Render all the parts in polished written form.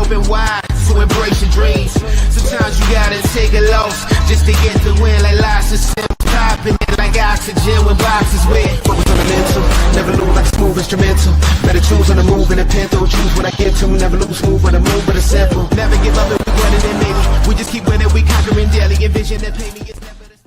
open wide to embrace your dreams. Sometimes you gotta take a loss just to get the win. Like lots of stems popping it like oxygen when boxes wet. Focus on the mental, never lose like smooth instrumental. Better choose on the move in a pinto. Choose what I get to, never lose move on the move, but it's simple. Never give up and we running it maybe. We just keep winning, we conquering daily. Envision that pay me is never the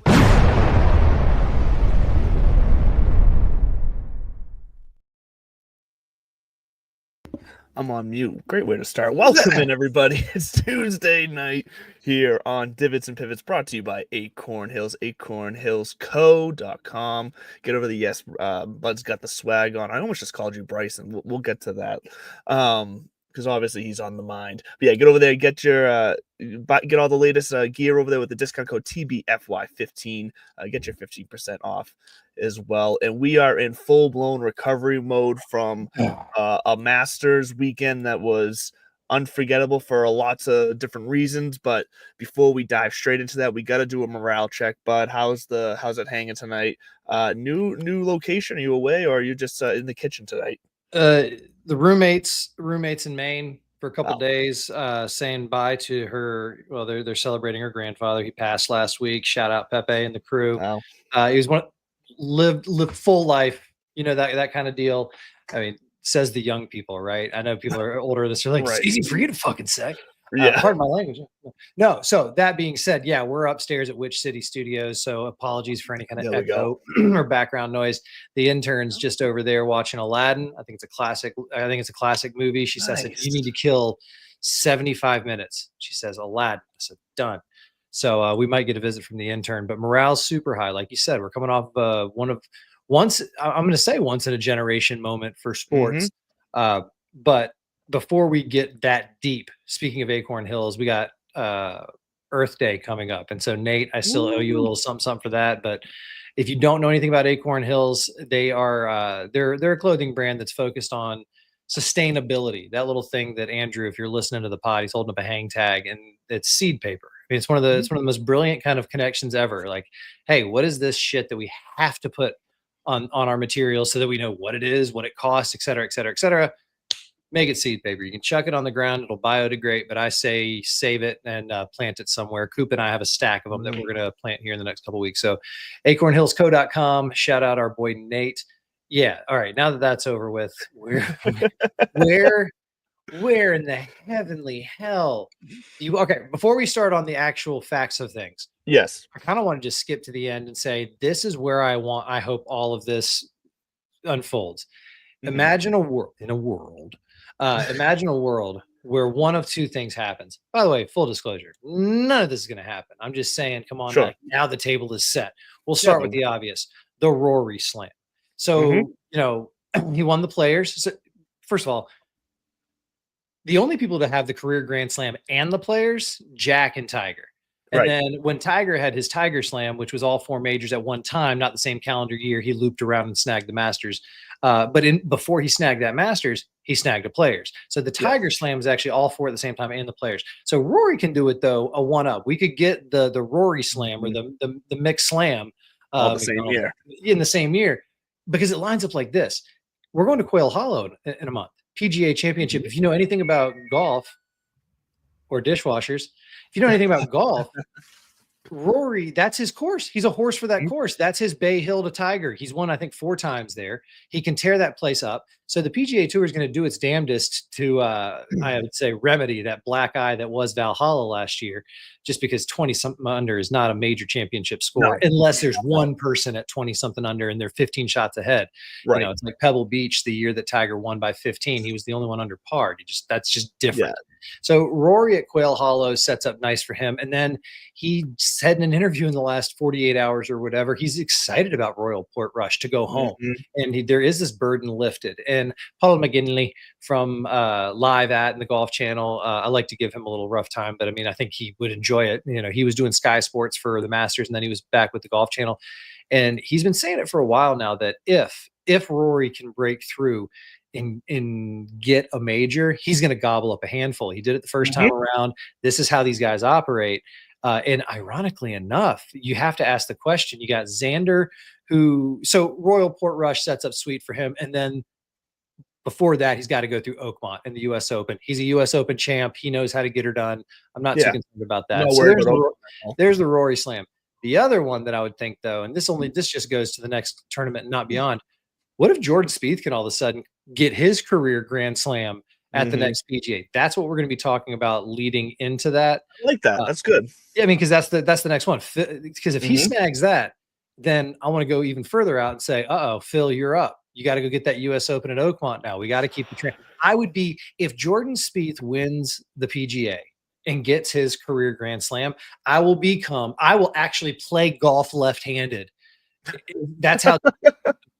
I'm on mute. Great way to start. Welcome in, everybody. It's Tuesday night here on Divots and Pivots, brought to you by Acorn Hills, acornhillsco.com. Get over the yes. Bud's got the swag on. I almost just called you Bryson. We'll get to that. Because obviously he's on the mind. But yeah, get over there, get your get all the latest gear over there with the discount code TBFY15. Get your 15% off as well. And we are in full-blown recovery mode from a Masters weekend that was unforgettable for lots of different reasons. But before we dive straight into that, we got to do a morale check. Bud, how's it hanging tonight? New location? Are you away, or are you just in the kitchen tonight? The roommates in Maine for a couple days, saying bye to her. Well, they're celebrating her grandfather. He passed last week. Shout out Pepe and the crew. Wow. He was lived full life, that kind of deal. I mean, says the young people, right? I know people are older. They're like, Right. It's easy for you to fucking say. Yeah. Pardon my language. No. So that being said, yeah, we're upstairs at Witch City Studios. So apologies for any kind of echo or background noise. The intern's just over there watching Aladdin. I think it's a classic movie. She says, you need to kill 75 minutes. She says, Aladdin. I said, done. So we might get a visit from the intern, but morale's super high. Like you said, we're coming off once in a generation moment for sports. But before we get that deep, speaking of Acorn Hills, we got Earth Day coming up. And so Nate, I still owe you a little something for that. But if you don't know anything about Acorn Hills, they are they're a clothing brand that's focused on sustainability. That little thing that Andrew, if you're listening to the pod, he's holding up a hang tag, and it's seed paper. I mean, it's one of the most brilliant kind of connections ever. Like, hey, what is this shit that we have to put on our material so that we know what it is, what it costs, et cetera, et cetera, et cetera? Make it seed paper. You can chuck it on the ground. It'll biodegrade, but I say save it and plant it somewhere. Coop and I have a stack of them that we're going to plant here in the next couple of weeks. So acornhillsco.com. Shout out our boy, Nate. Yeah. All right. Now that that's over with, where in the heavenly hell okay, before we start on the actual facts of things. Yes. I kind of want to just skip to the end and say, this is where I hope all of this unfolds. Imagine a world where one of two things happens. By the way, full disclosure, none of this is going to happen. I'm just saying, come on, sure. Now the table is set. We'll start with the obvious, the Rory slam. So, he won the Players. So, first of all, the only people to have the career Grand Slam and the Players, Jack and Tiger. And then when Tiger had his Tiger Slam, which was all four majors at one time, not the same calendar year, he looped around and snagged the Masters. But before he snagged that Masters, he snagged the Players. So the Tiger Slam is actually all four at the same time and the Players. So Rory can do it, though, a one-up. We could get the Rory Slam or the mixed slam all the same year. In the same year, because it lines up like this. We're going to Quail Hollow in a month. PGA Championship. If you know anything about golf or dishwashers, if you know anything about golf, Rory, that's his course. He's a horse for that course. That's his Bay Hill to Tiger. He's won, I think, 4 times there. He can tear that place up. So the PGA Tour is going to do its damnedest to, I would say, remedy that black eye that was Valhalla last year, just because 20-something under is not a major championship score, unless there's one person at 20-something under and they're 15 shots ahead. Right. It's like Pebble Beach the year that Tiger won by 15. He was the only one under par. That's just different. Yeah. So Rory at Quail Hollow sets up nice for him. And then he said in an interview in the last 48 hours or whatever, he's excited about Royal Portrush to go home. And there is this burden lifted. And Paul McGinley from Live at the Golf Channel, I like to give him a little rough time, but I mean, I think he would enjoy it. He was doing Sky Sports for the Masters, and then he was back with the Golf Channel. And he's been saying it for a while now that if Rory can break through and get a major, he's going to gobble up a handful. He did it the first time around. This is how these guys operate. And ironically enough, you have to ask the question. You got Xander, so Royal Portrush sets up sweet for him. And then before that, he's got to go through Oakmont in the U.S. Open. He's a U.S. Open champ. He knows how to get her done. I'm not too concerned about that. No, so there's the Rory Slam. The other one that I would think, though, and this just goes to the next tournament and not beyond. What if Jordan Spieth can all of a sudden get his career Grand Slam at the next PGA? That's what we're going to be talking about leading into that. I like that. That's good. Yeah, I mean, because that's the next one. Because if he snags that, then I want to go even further out and say, Phil, you're up. You got to go get that U.S. Open at Oakmont now. We got to keep the train. I would be, if Jordan Spieth wins the PGA and gets his career Grand Slam, I will actually play golf left-handed. That's how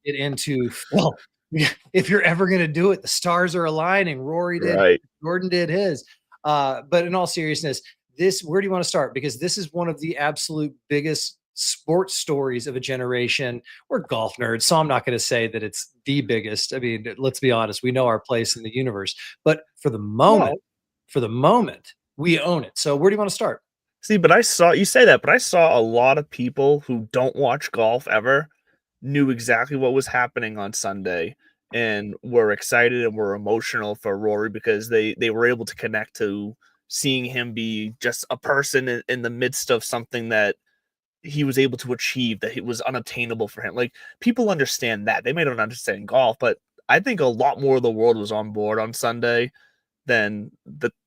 get into, well, if you're ever going to do it, the stars are aligning. Rory did, Jordan did his. But in all seriousness, where do you want to start? Because this is one of the absolute biggest sports stories of a generation. We're golf nerds, so I'm not going to say that it's the biggest. I mean, let's be honest, we know our place in the universe, but for the moment, we own it. So where do you want to start? See, but I saw a lot of people who don't watch golf ever knew exactly what was happening on Sunday and were excited and were emotional for Rory because they were able to connect to seeing him be just a person in the midst of something that he was able to achieve, that it was unobtainable for him. Like, people understand that. They may not understand golf, but I think a lot more of the world was on board on Sunday than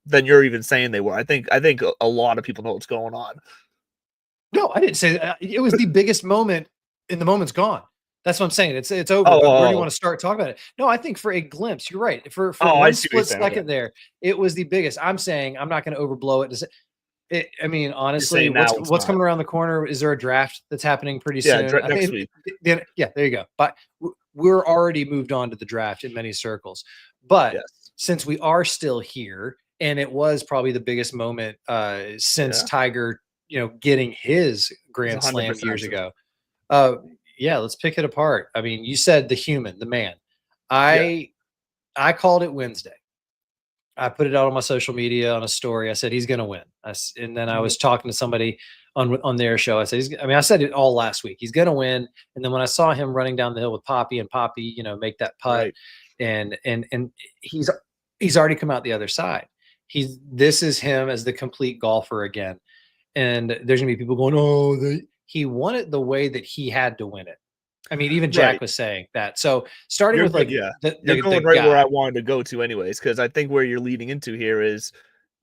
you're even saying they were. I think a lot of people know what's going on. No, I didn't say that. It was the biggest moment, and the moment's gone. That's what I'm saying. It's over. Where do you want to start talking about it? No, I think for a glimpse, you're right. For one split second there, it was the biggest. I'm saying I'm not going to overblow it. I mean, honestly, what's coming around the corner? Is there a draft that's happening pretty soon? Next week. Yeah, there you go. But we're already moved on to the draft in many circles. But since we are still here, and it was probably the biggest moment since Tiger, getting his Grand Slam years ago. Let's pick it apart. I mean, you said the human, the man. I called it Wednesday. I put it out on my social media on a story. I said he's going to win. And then I was talking to somebody on their show. I said, I said it all last week. He's going to win. And then when I saw him running down the hill with Poppy, make that putt, and he's already come out the other side. This is him as the complete golfer again. And there's gonna be people going, he won it the way that he had to win it. I mean, even Jack was saying that. So starting with you're going where I wanted to go to anyways, because I think where you're leading into here is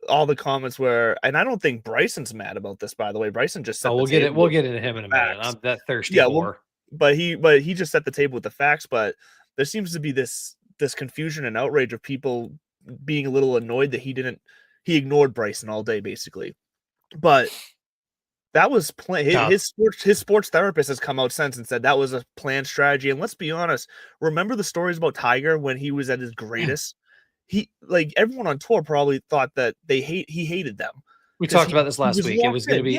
all the comments where, and I don't think Bryson's mad about this, by the way. Bryson just said we'll get into him in a minute. I'm that thirsty for. But he just set the table with the facts. But there seems to be this confusion and outrage of people being a little annoyed that he ignored Bryson all day, basically. But that was his sports therapist has come out since and said that was a planned strategy. And let's be honest, remember the stories about Tiger when he was at his greatest? He, like, everyone on tour probably thought that he hated them. We talked about this last week. It was going to be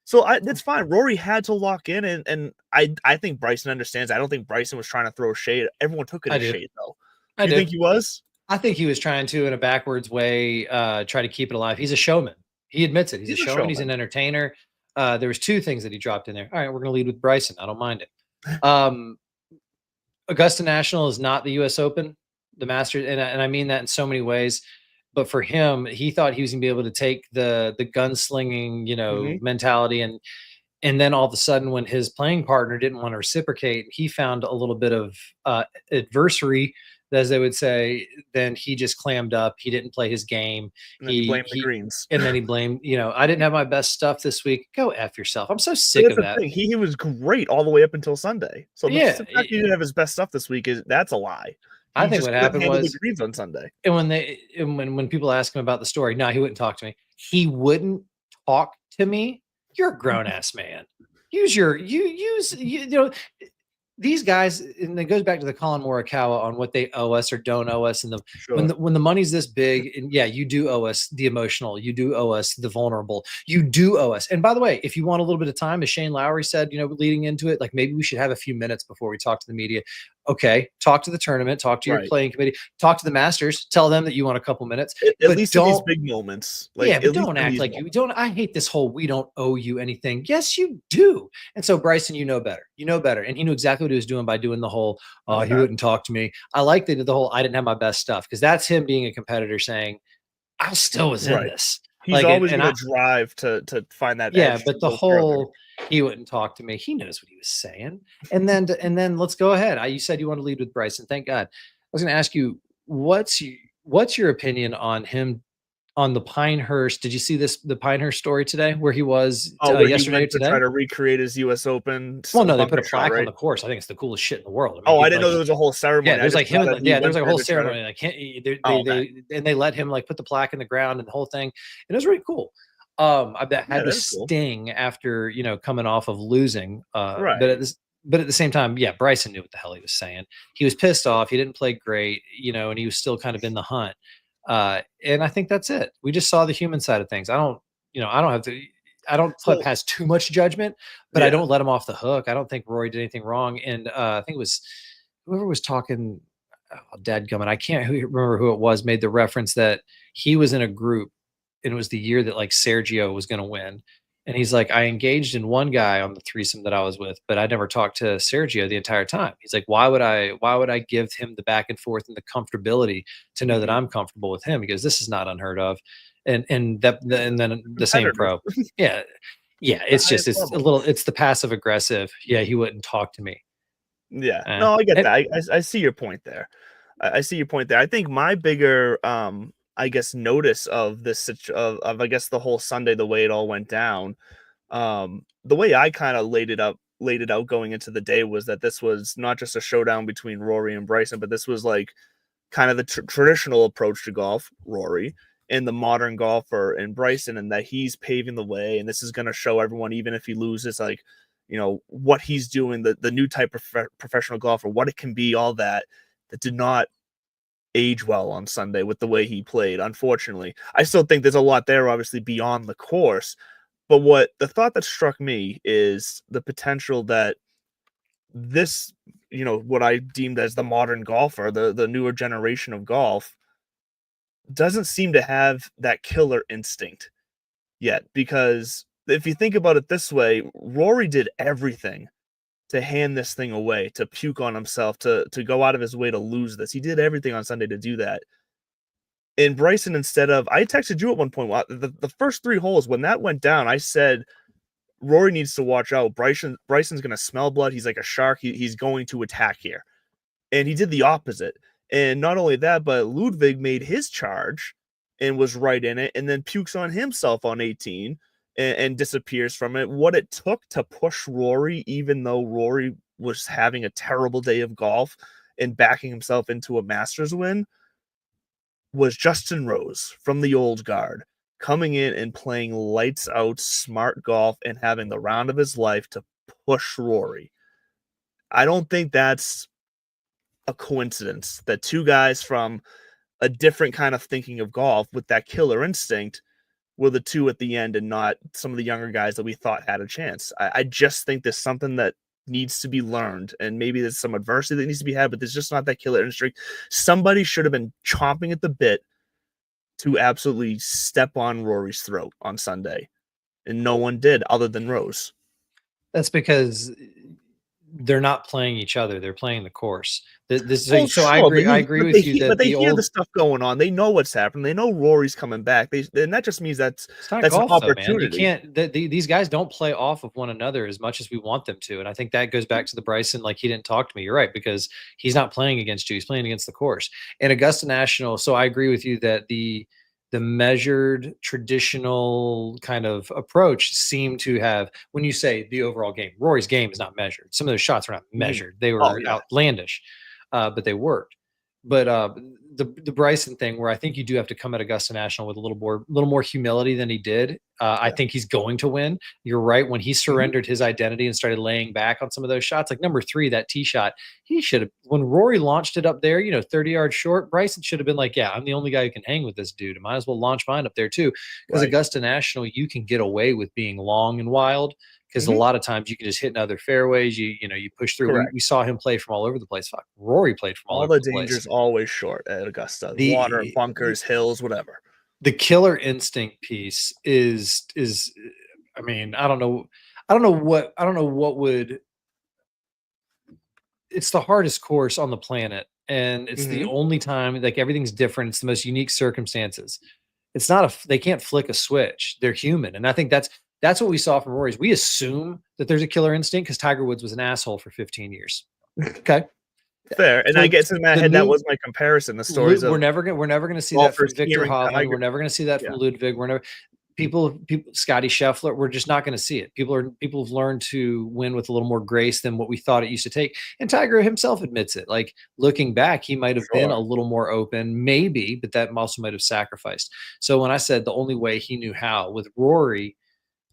So that's fine. Rory had to lock in, and I think Bryson understands. I don't think Bryson was trying to throw shade. Everyone took it as shade, though. You think he was? I think he was trying to, in a backwards way, try to keep it alive. He's a showman. He admits it. He's a showman. He's an entertainer. There was two things that he dropped in there. All right, we're going to lead with Bryson. I don't mind it. Augusta National is not the U.S. Open, the Masters, and I mean that in so many ways. But for him, he thought he was going to be able to take the gunslinging, mentality, and then all of a sudden, when his playing partner didn't want to reciprocate, he found a little bit of adversary, as they would say. Then he just clammed up. He didn't play his game. He blamed the greens. And then he blamed, I didn't have my best stuff this week. Go F yourself. I'm so sick of that. He was great all the way up until Sunday. So the fact he didn't have his best stuff this week that's a lie. I think what happened was the greens on Sunday. And when people ask him about the story, no, he wouldn't talk to me. He wouldn't talk to me. You're a grown ass man. These guys, and it goes back to the Colin Morikawa on what they owe us or don't owe us. And when the money's this big, and you do owe us the emotional, you do owe us the vulnerable, you do owe us. And by the way, if you want a little bit of time, as Shane Lowry said, leading into it, like maybe we should have a few minutes before we talk to the media. Okay, talk to the tournament, talk to your playing committee, talk to the masters, tell them that you want a couple minutes. At least in these big moments. Like, but don't act like you don't. I hate this whole we don't owe you anything. Yes, you do. And so Bryson, you know better. You know better. And he knew exactly what he was doing by doing the whole, he wouldn't talk to me. I like they did the whole I didn't have my best stuff, because that's him being a competitor saying, I still was in this. He's always going to drive to find that edge. But the whole he wouldn't talk to me. He knows what he was saying. And then let's go ahead. You said you want to lead with Bryson. Thank God. I was going to ask you, what's your opinion on him on the Pinehurst? Did you see the Pinehurst story today where he was yesterday or today? To try to recreate his U.S. Open. Well, no, they put a plaque on the course. I think it's the coolest shit in the world. I didn't know there was a whole ceremony. Yeah, there's like him. There was like a whole ceremony. Like they let him like put the plaque in the ground and the whole thing, and it was really cool. I bet had to sting after coming off of losing. But at the same time, Bryson knew what the hell he was saying. He was pissed off. He didn't play great, and he was still kind of in the hunt. And I think that's it. We just saw the human side of things. I don't put past too much judgment, but I don't let him off the hook. I don't think Rory did anything wrong. And I think it was whoever was talking, dadgummit, I can't remember who it was, made the reference that he was in a group, and it was the year that like Sergio was going to win. And he's like, I engaged in one guy on the threesome that I was with, but I never talked to Sergio the entire time. He's like, why would I give him the back and forth and the comfortability to know that I'm comfortable with him? Because this is not unheard of. And then the same pro. Yeah. It's the passive aggressive. Yeah. He wouldn't talk to me. Yeah. No, I get that. I see your point there. I see your point there. I think my bigger, I guess, notice of this of I guess the whole Sunday, the way it all went down, the way I kind of laid it out going into the day was that this was not just a showdown between Rory and Bryson, but this was like kind of the traditional approach to golf, Rory, and the modern golfer in Bryson, and that he's paving the way, and this is going to show everyone, even if he loses, like, what he's doing, the new type of professional golfer, what it can be, all that did not age well on Sunday with the way he played. Unfortunately, I still think there's a lot there, obviously, beyond the course. But the thought that struck me is the potential that this, what I deemed as the modern golfer, the newer generation of golf, doesn't seem to have that killer instinct yet. Because if you think about it this way, Rory did everything to hand this thing away, to puke on himself, to go out of his way to lose this. He did everything on Sunday to do that. And Bryson, instead of, I texted you at one point, the first 3 holes, when that went down, I said, Rory needs to watch out. Bryson's going to smell blood. He's like a shark. He's going to attack here. And he did the opposite. And not only that, but Ludwig made his charge and was right in it, and then pukes on himself on 18. And disappears from it. What it took to push Rory, even though Rory was having a terrible day of golf and backing himself into a Masters win, was Justin Rose from the old guard coming in and playing lights out smart golf and having the round of his life to push Rory. I don't think that's a coincidence that 2 guys from a different kind of thinking of golf with that killer instinct were the 2 at the end, and not some of the younger guys that we thought had a chance. I just think there's something that needs to be learned, and maybe there's some adversity that needs to be had, but there's just not that killer instinct. Somebody should have been chomping at the bit to absolutely step on Rory's throat on Sunday, and no one did other than Rose. That's because they're not playing each other; they're playing the course. I agree with you. But they hear the stuff going on. They know what's happening. They know Rory's coming back. And that just means that's golf, an opportunity. You can't. These guys don't play off of one another as much as we want them to. And I think that goes back to the Bryson. Like, he didn't talk to me. You're right, because he's not playing against you. He's playing against the course. And Augusta National. So I agree with you that the measured traditional kind of approach seemed to have, when you say the overall game, Rory's game is not measured. Some of those shots were not measured. They were outlandish, but they worked. But the Bryson thing, where I think you do have to come at Augusta National with a little more humility than he did. I think he's going to win. You're right. When he surrendered his identity and started laying back on some of those shots, like number 3, that tee shot, he should have, when Rory launched it up there, 30 yards short, Bryson should have been like, yeah, I'm the only guy who can hang with this dude. I might as well launch mine up there too. Because Augusta National, you can get away with being long and wild. Because a lot of times you can just hit in other fairways. You push through. We saw him play from all over the place. Fuck, Rory played from all over the place. All the danger's always short at Augusta. Water, bunkers, hills, whatever. The killer instinct piece is. I mean, I don't know what would. It's the hardest course on the planet, and it's the only time, like, everything's different. It's the most unique circumstances. It's not they can't flick a switch. They're human, and I think that's what we saw from Rory's. We assume that there's a killer instinct because Tiger Woods was an asshole for 15 years. Okay. Fair. And I guess in my head, that was my comparison. The stories we're never gonna see that from Victor Hovland. We're never gonna see that from Ludwig. People, Scotty Scheffler, we're just not going to see it. People have learned to win with a little more grace than what we thought it used to take. And Tiger himself admits it. Like, looking back, he might have been a little more open, maybe, but that also might have sacrificed. So when I said the only way he knew how with Rory,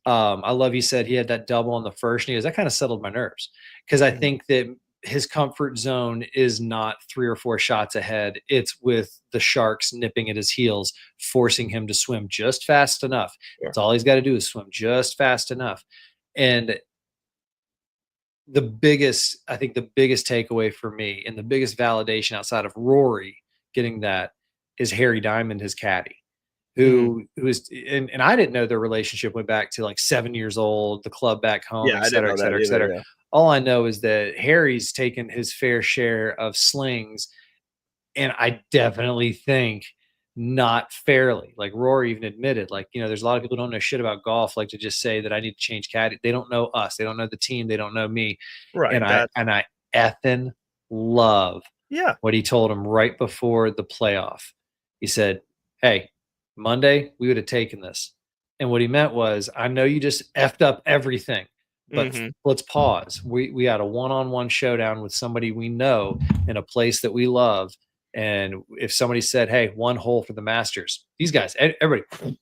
I love, he said he had that double on the first, and he goes, that kind of settled my nerves, because I think that his comfort zone is not 3 or 4 shots ahead. It's with the sharks nipping at his heels, forcing him to swim just fast enough. That's all he's got to do, is swim just fast enough. And the biggest takeaway for me, and the biggest validation outside of Rory getting that, is Harry Diamond, his caddy, who is, and I didn't know their relationship went back to like 7 years old, the club back home, et cetera, et cetera, et cetera. Yeah. All I know is that Harry's taken his fair share of slings, and I definitely think not fairly. Like, Rory even admitted, like, there's a lot of people who don't know shit about golf, like, to just say that I need to change caddy. They don't know us. They don't know the team. They don't know me. Right. And I effing love what he told him right before the playoff. He said, hey, Monday, we would have taken this. And what he meant was, I know you just effed up everything, but let's pause. We had a one-on-one showdown with somebody we know in a place that we love. And if somebody said, hey, 1 hole for the Masters, these guys, everybody,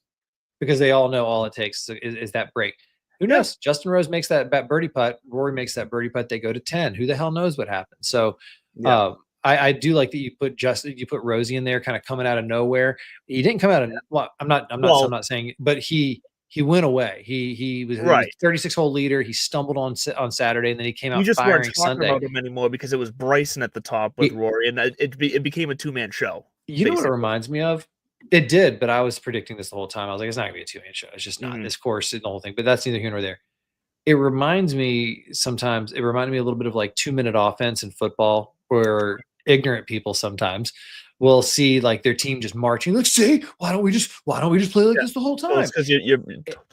because they all know all it takes is that break. Who knows? Justin Rose makes that birdie putt. Rory makes that birdie putt. They go to 10. Who the hell knows what happens? So I do like that you put Rosie in there, kind of coming out of nowhere. He didn't come out of, well, I'm not saying, but he went away. He was 36-hole leader. He stumbled on Saturday, and then he came out. You just weren't talking about him anymore because it was Bryson at the top with Rory, and it became a 2-man show. You know what it reminds me of? It did, but I was predicting this the whole time. I was like, it's not gonna be a 2-man show. It's just not this course and the whole thing. But that's neither here nor there. It reminded me a little bit of like 2-minute offense in football, where ignorant people sometimes will see like their team just marching. Let's see, why don't we just play like this the whole time? Well, because you're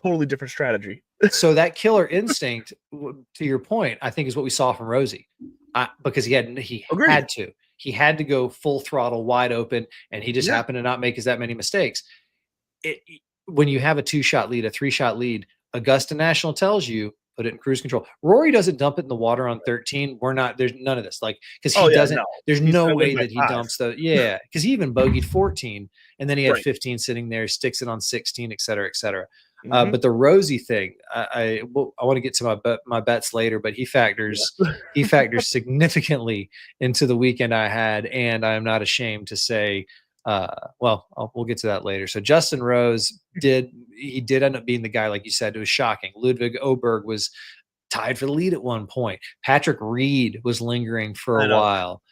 totally different strategy. So that killer instinct, to your point, I think is what we saw from Rosie, because he had to go full throttle, wide open, and he just happened to not make that many mistakes. When you have a 2-shot lead, a 3-shot lead, Augusta National tells you, put it in cruise control. Rory doesn't dump it in the water on 13. There's none of this. Like, because he doesn't, there's no way that he dumps because he even bogeyed 14, and then he had 15 sitting there, sticks it on 16, et cetera, et cetera. But the Rosie thing, I want to get to my bets later, but he factors significantly into the weekend I had, and I'm not ashamed to say, we'll get to that later. So Justin Rose did end up being the guy, like you said. It was shocking. Ludwig Oberg was tied for the lead at one point. Patrick Reed was lingering for a while.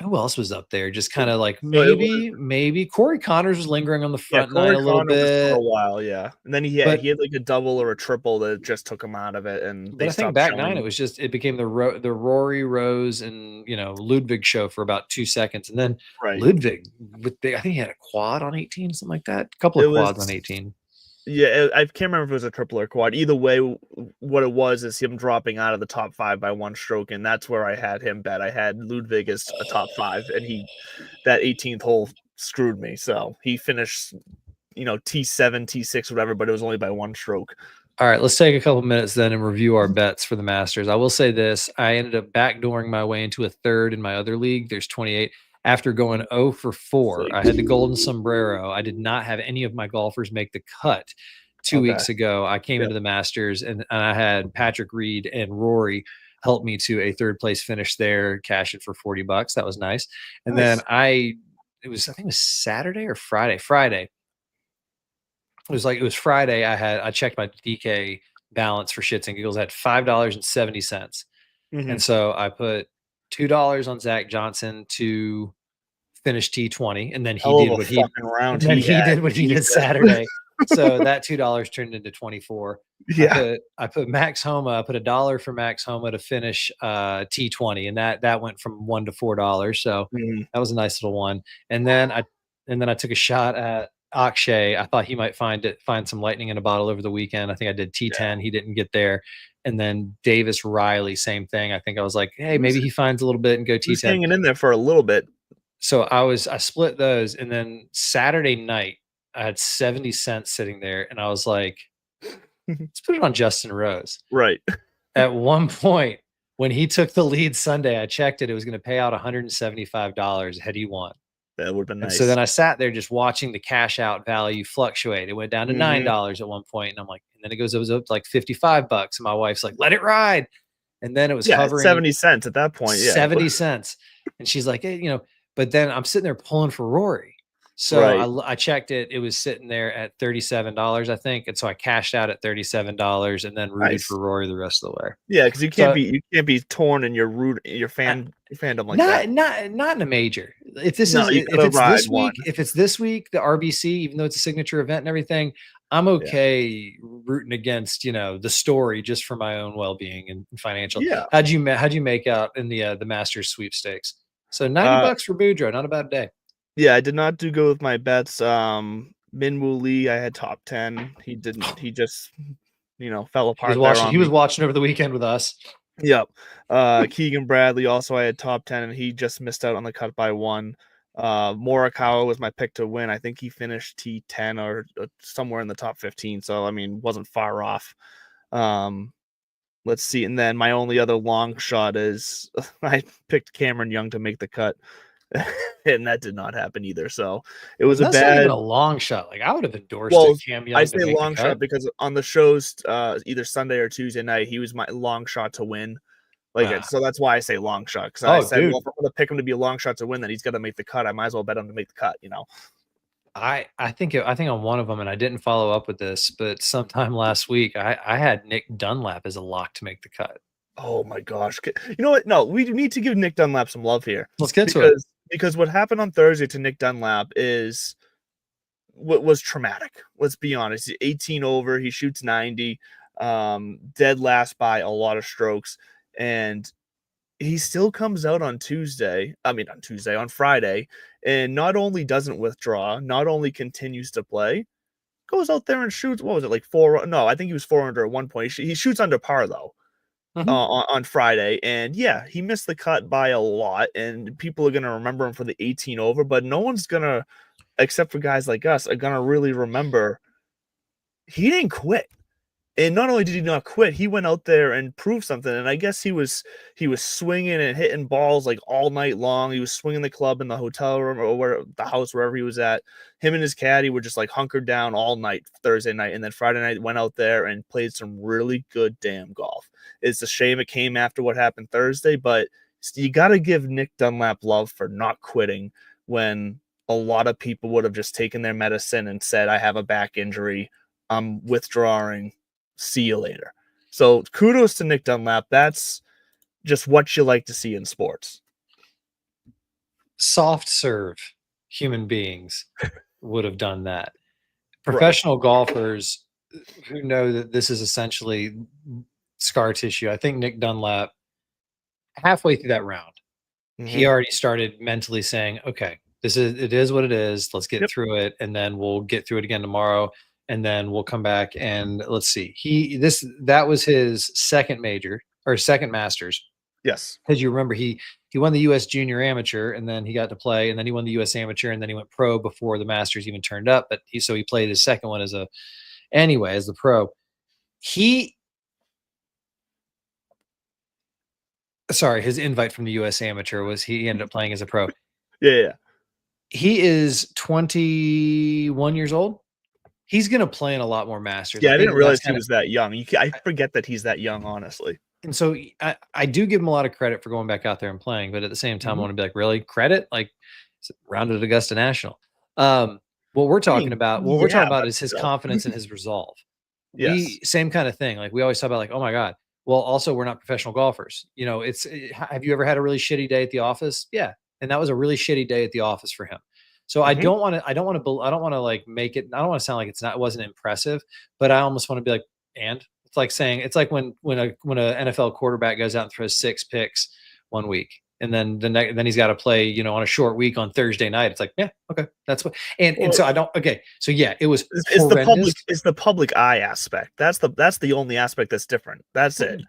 Who else was up there? Just kind of like maybe Corey Connors was lingering on the front nine a little bit for a while, and then he had like a double or a triple that just took him out of it. And I think back nine, it became the Rory, Rose, and Ludwig show for about 2 seconds, and then Ludwig I think he had a quad on 18, something like that. A couple of quads on 18. Yeah, I can't remember if it was a triple or quad. Either way, what it was is him dropping out of the top 5 by 1 stroke, and that's where I had him bet. I had Ludwig as a top 5, and that 18th hole screwed me. So he finished, T7, T6, whatever, but it was only by 1 stroke. All right, let's take a couple minutes then and review our bets for the Masters. I will say this: I ended up backdooring my way into a third in my other league. There's 28. after going 0 for 4. Sweet. I had the golden sombrero. I did not have any of my golfers make the cut 2 weeks ago. I came into the Masters and I had Patrick Reed and Rory help me to a third place finish there, cash it for $40. That was nice. And then I think it was Saturday or Friday. It was Friday. I checked my DK balance for shits and giggles. I had $5.70. And so I put $2 on Zach Johnson to finish T20, and then he did what he did Saturday. So that $2 turned into 24. Yeah. I put Max Homa. I put $1 for Max Homa to finish T20, and that went from $1 to $4. So that was a nice little one. And then I took a shot at Akshay. I thought he might find some lightning in a bottle over the weekend. I think I did T10. Yeah. He didn't get there. And then Davis Riley, same thing. I think I was like, hey, maybe he finds a little bit and go T10. Hanging in there for a little bit. So I split those. And then Saturday night, I had 70 cents sitting there. And I was like, let's put it on Justin Rose. Right. At one point, when he took the lead Sunday, I checked it. It was going to pay out $175 had he won. That would have been nice. And so then I sat there just watching the cash out value fluctuate. It went down to $9 at one point, and I'm like, and then it was up to like $55. And my wife's like, let it ride. And then it was hovering 70 cents at that point. Yeah, 70 cents. And she's like, hey, but then I'm sitting there pulling for Rory. So I checked it. It was sitting there at $37, I think. And so I cashed out at $37 and then rooted for Rory the rest of the way. Yeah, because you can't be torn in your fandom like that. Not in a major. If it's this week, the RBC, even though it's a signature event and everything, I'm okay rooting against, the story just for my own well-being and financial. Yeah. How'd you make out in the Masters sweepstakes? So $90 for Boudreaux, not a bad day. Yeah, I did not do good with my bets. Minwoo Lee, I had top 10. He didn't. He just, fell apart. He was watching over the weekend with us. Yep. Keegan Bradley also I had top 10, and he just missed out on the cut by 1. Morikawa was my pick to win. I think he finished T10 or somewhere in the top 15. So wasn't far off. Let's see. And then my only other long shot is I picked Cameron Young to make the cut. And that did not happen either. So it was not even a long shot. Like I would have endorsed Cam Young. I say long shot because on the shows either Sunday or Tuesday night, he was my long shot to win. So that's why I say long shot. Because I said, well, if I'm going to pick him to be a long shot to win, then he's got to make the cut. I might as well bet him to make the cut. I think on one of them, and I didn't follow up with this, but sometime last week, I had Nick Dunlap as a lock to make the cut. Oh my gosh! You know what? No, we need to give Nick Dunlap some love here. Let's get to it. Because what happened on Thursday to Nick Dunlap is what was traumatic. Let's be honest. He's 18 over. He shoots 90, dead last by a lot of strokes. And he still comes out on Friday, and not only doesn't withdraw, not only continues to play, goes out there and shoots. What was it, like 4? No, I think he was 4 under at one point. He shoots under par, though. On Friday, and he missed the cut by a lot, and people are going to remember him for the 18 over, but no one's going to, except for guys like us, are going to really remember he didn't quit. And not only did he not quit, he went out there and proved something. And I guess he was swinging and hitting balls like all night long. He was swinging the club in the hotel room or the house, wherever he was at. Him and his caddy were just like hunkered down all night Thursday night. And then Friday night went out there and played some really good damn golf. It's a shame it came after what happened Thursday, but you got to give Nick Dunlap love for not quitting when a lot of people would have just taken their medicine and said, I have a back injury, I'm withdrawing, see you later. So kudos to Nick Dunlap. That's just what you like to see in sports. Soft serve human beings would have done that. Professional golfers who know that this is essentially scar tissue. I think Nick Dunlap, halfway through that round, he already started mentally saying, okay, it is what it is. Let's get through it. And then we'll get through it again tomorrow. And then we'll come back and let's see. That was his second major or second Masters. Yes. Because you remember he won the US Junior Amateur and then he got to play, and then he won the US Amateur and then he went pro before the Masters even turned up. But he played his second one as the pro. His invite from the US Amateur was he ended up playing as a pro. Yeah. He is 21 years old. He's going to play in a lot more Masters. Yeah, I didn't realize he was that young. I forget that he's that young, honestly. And so I do give him a lot of credit for going back out there and playing, but at the same time, I want to be like, really credit? Like, rounded Augusta National. What we're talking about is his confidence and his resolve. Yes. Same kind of thing. Like, we always talk about, like, oh my God. Well, also, we're not professional golfers. You know, have you ever had a really shitty day at the office? Yeah. And that was a really shitty day at the office for him. So I don't want to like make it, I don't want to sound like it wasn't impressive, but I almost want to be like, and it's like saying, it's like when a NFL quarterback goes out and throws 6 picks one week, and then then he's got to play, you know, on a short week on Thursday night. It's like, yeah, okay, that's what. And so I don't. Okay, so yeah, it was. It's the public eye aspect. That's the only aspect that's different. That's it.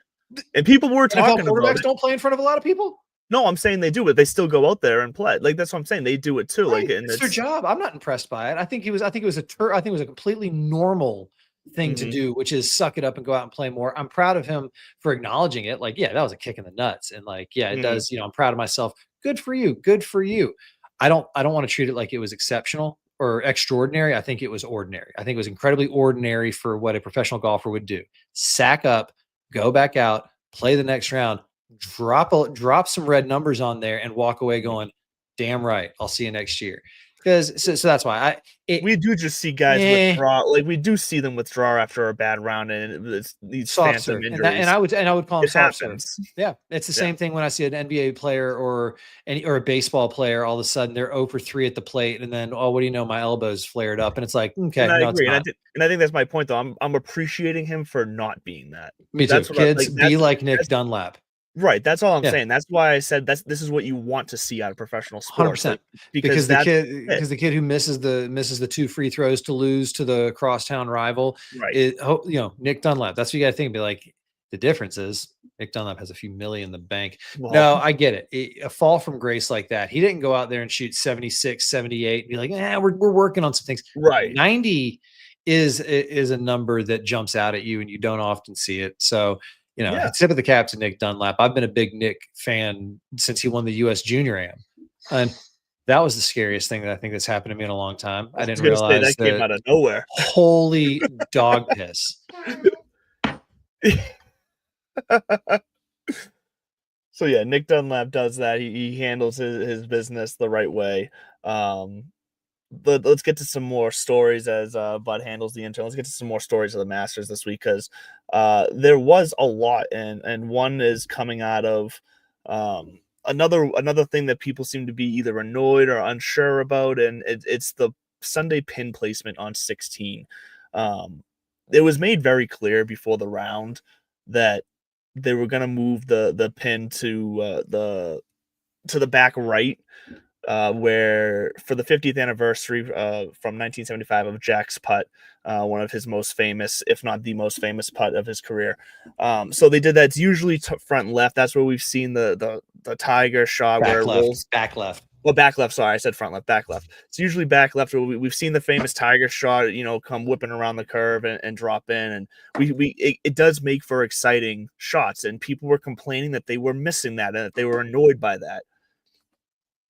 And people were talking about quarterbacks don't play in front of a lot of people. No, I'm saying they do it. They still go out there and play. Like, that's what I'm saying. They do it too. Right. Like, it's their job. I'm not impressed by it. I think it was a completely normal thing to do, which is suck it up and go out and play more. I'm proud of him for acknowledging it. Like, yeah, that was a kick in the nuts. And like, yeah, it does, you know, I'm proud of myself. Good for you. Good for you. I don't want to treat it like it was exceptional or extraordinary. I think it was ordinary. I think it was incredibly ordinary for what a professional golfer would do. Sack up, go back out, play the next round, drop some red numbers on there, and walk away going, damn right, I'll see you next year. Because so that's why we do just see guys withdraw. Like, we do see them withdraw after a bad round, and it's these phantom injuries. And I would call them soft serve. Yeah, it's the same thing when I see an NBA player or a baseball player. All of a sudden, they're 0 for 3 at the plate, and then, oh, what do you know? My elbow's flared up, and it's like, okay, and I agree. And I think that's my point, though. I'm appreciating him for not being that. Me too. Kids, be like Nick Dunlap. Right, that's all I'm saying. That's why I said this is what you want to see out of professional sports. 100%. Because the kid who misses the 2 free throws to lose to the crosstown rival, right? Nick Dunlap. That's what you got to think. Be like, the difference is Nick Dunlap has a few million in the bank. Well, no, I get it. A fall from grace like that. He didn't go out there and shoot 76, 78 and be like, we're working on some things. Right. 90 is a number that jumps out at you, and you don't often see it. So, you know, tip of the cap to Nick Dunlap. I've been a big Nick fan since he won the U.S. Junior Am, and that was the scariest thing that I think that's happened to me in a long time. I didn't realize that came out of nowhere. Holy dog piss! So yeah, Nick Dunlap does that. He handles his business the right way. But let's get to some more stories as Bud handles the intern. Let's get to some more stories of the Masters this week, because there was a lot, and one is coming out of another thing that people seem to be either annoyed or unsure about, and it's the Sunday pin placement on 16. It was made very clear before the round that they were going to move the pin to the back right. Where for the 50th anniversary from 1975 of Jack's putt, one of his most famous, if not the most famous putt of his career. So they did that. It's usually front left. That's where we've seen the Tiger shot back where it left, rolls back left. Well, back left. Sorry, I said front left, back left. It's usually back left. Where we've seen the famous Tiger shot, you know, come whipping around the curve and drop in, and it does make for exciting shots. And people were complaining that they were missing that and that they were annoyed by that.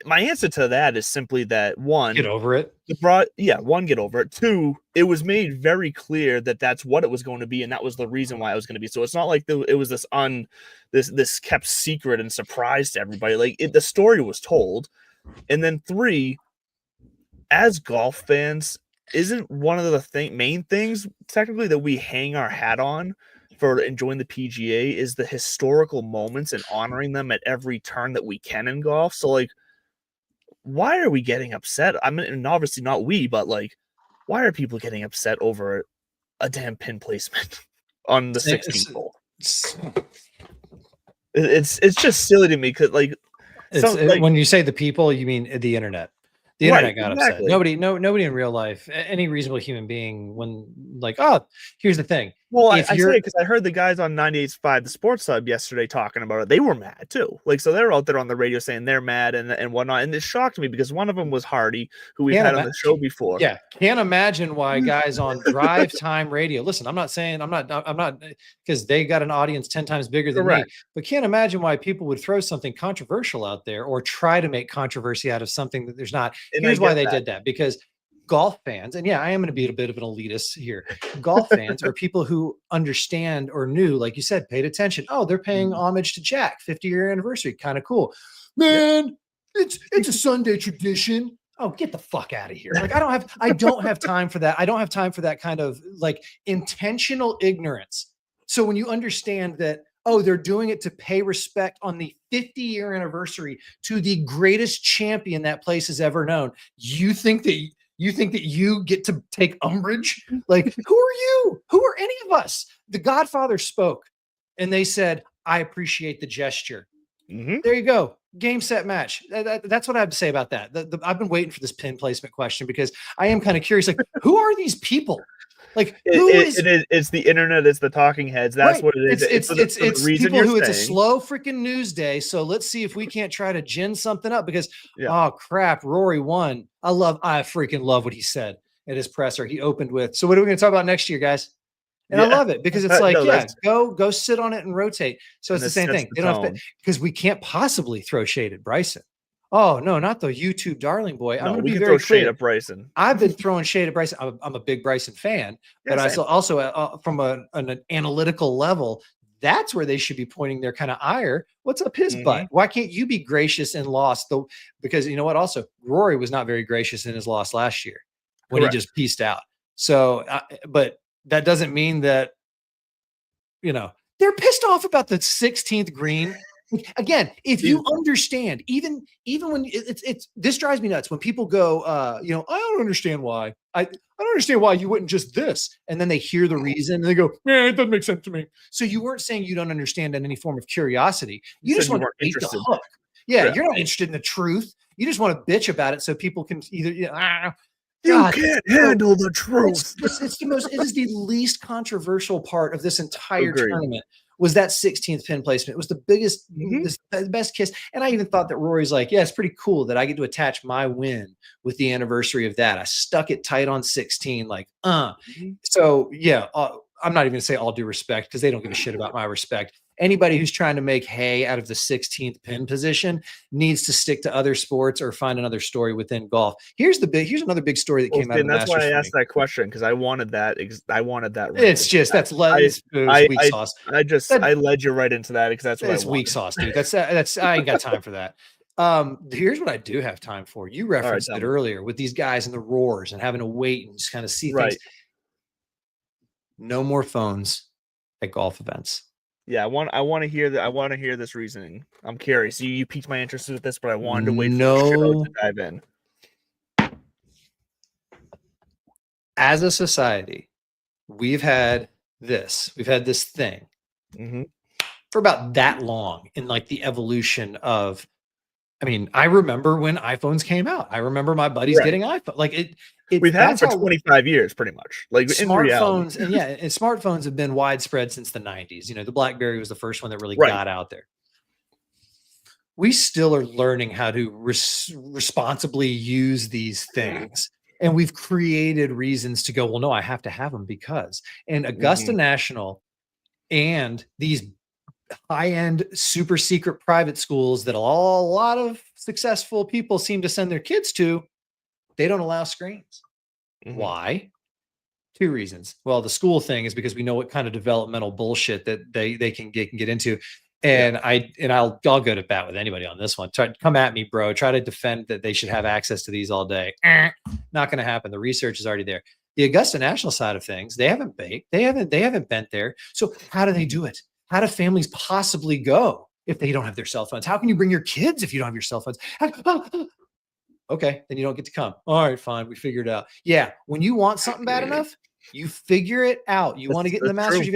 My answer to that is simply that, one, get over it. Get over it. 2, it was made very clear that that's what it was going to be, and that was the reason why it was going to be. So it's not like it was this kept secret and surprise to everybody. Like, the story was told. And then 3, as golf fans, isn't one of the main things technically that we hang our hat on for enjoying the PGA is the historical moments and honoring them at every turn that we can in golf. So, like, why are we getting upset? I mean, and obviously not we, but like, why are people getting upset over a damn pin placement on the 16th hole? It's just silly to me, because when you say the people, you mean the internet. The internet got upset. Nobody in real life, any reasonable human being, when like, oh, here's the thing. Well, I if say you're it because I heard the guys on 98.5, the sports sub yesterday talking about it. They were mad too. Like, so they're out there on the radio saying they're mad and whatnot. And it shocked me because one of them was Hardy, who we've had on the show before. Yeah, can't imagine why guys on drive time radio. Listen, I'm not because they got an audience 10 times bigger than me, but can't imagine why people would throw something controversial out there or try to make controversy out of something that there's not. And here's why they did that, because golf fans, and yeah, I am going to be a bit of an elitist here. Golf fans are people who understand or knew, like you said, paid attention. Oh, they're paying homage to Jack, 50-year anniversary. Kind of cool. Man, it's a Sunday tradition. Oh, get the fuck out of here. Like, I don't have time for that. I don't have time for that kind of like intentional ignorance. So when you understand that, oh, they're doing it to pay respect on the 50-year anniversary to the greatest champion that place has ever known, you think that you get to take umbrage? Like, who are you? Who are any of us? The Godfather spoke and they said, I appreciate the gesture. Mm-hmm. There you go. Game, set, match. That's what I have to say about that. I've been waiting for this pin placement question because I am kind of curious. Like, who are these people? Like, it's the internet, it's the talking heads. That's what it is. It's people who it's a slow freaking news day. So let's see if we can't try to gin something up because, oh crap, Rory won. I freaking love what he said at his presser. He opened with, so what are we going to talk about next year, guys? And I love it because it's like, go sit on it and rotate. So it's the same thing. They don't have to, because we can't possibly throw shade at Bryson. Oh no, not the YouTube darling boy. I'm going to be very clear. Shade at Bryson. I've been throwing shade at Bryson. I'm a big Bryson fan, but I also from an analytical level, that's where they should be pointing their kind of ire. What's up his butt? Why can't you be gracious in loss? Though, because you know what? Also, Rory was not very gracious in his loss last year when he just pieced out. So, but that doesn't mean that, they're pissed off about the 16th green. Again, if you understand, even when it's this drives me nuts when people go, I don't understand why. I don't understand why you wouldn't just this. And then they hear the reason and they go, yeah, it doesn't make sense to me. So you weren't saying you don't understand in any form of curiosity. You just want to beat the hook. Yeah, you're not interested in the truth. You just want to bitch about it so people can either, you can't handle the truth. It is the least controversial part of this entire tournament. Was that 16th pin placement. It was the biggest, the best kiss. And I even thought that Rory's like, yeah, it's pretty cool that I get to attach my win with the anniversary of that. I stuck it tight on 16, like, So yeah, I'm not even gonna say all due respect because they don't give a shit about my respect. Anybody who's trying to make hay out of the 16th pin position needs to stick to other sports or find another story within golf. Here's another big story that came out of the Masters. That's why I asked that question, because I wanted that. It's just weak sauce. I led you right into that because that's what it's weak sauce, dude. That's I ain't got time for that. Here's what I do have time for. You referenced it earlier with these guys and the roars and having to wait and just kind of see things. No more phones at golf events. Yeah, I want to hear that. I want to hear this reasoning. I'm curious. You piqued my interest with this, but I wanted to wait for the show to dive in. As a society, we've had this thing for about that long in like the evolution of. I mean, I remember when iPhones came out. I remember my buddies getting iPhone. Like we've had it for 25 years, pretty much. Like smartphones, and smartphones have been widespread since the 90s. The BlackBerry was the first one that really got out there. We still are learning how to responsibly use these things, and we've created reasons to go, well, no, I have to have them because. And Augusta National and these high-end super secret private schools that a lot of successful people seem to send their kids to, they don't allow screens. Why? Two reasons. Well, the school thing is because we know what kind of developmental bullshit that they can get into. And I'll go to bat with anybody on this one. Come at me, bro. Try to defend that they should have access to these all day. Not going to happen. The research is already there. The Augusta National side of things, they haven't baked. They haven't bent there. So how do they do it? How do families possibly go if they don't have their cell phones? How can you bring your kids if you don't have your cell phones? Okay, then you don't get to come. All right, fine. We figured it out. Yeah, when you want something bad enough, you figure it out. You want to get in the Masters.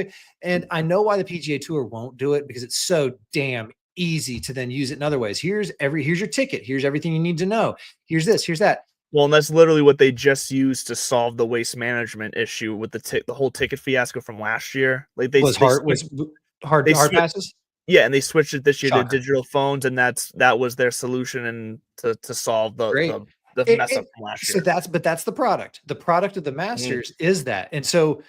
And I know why the PGA Tour won't do it, because it's so damn easy to then use it in other ways. Here's your ticket. Here's everything you need to know. Here's this. Here's that. Well, and that's literally what they just used to solve the waste management issue with the whole ticket fiasco from last year. Like Was they hard switched, passes? yeah, and they switched it this year to Shocker. digital phones, and that was their solution and to solve Great. the mess up from last year. That's the product. The product of the Masters is that. And so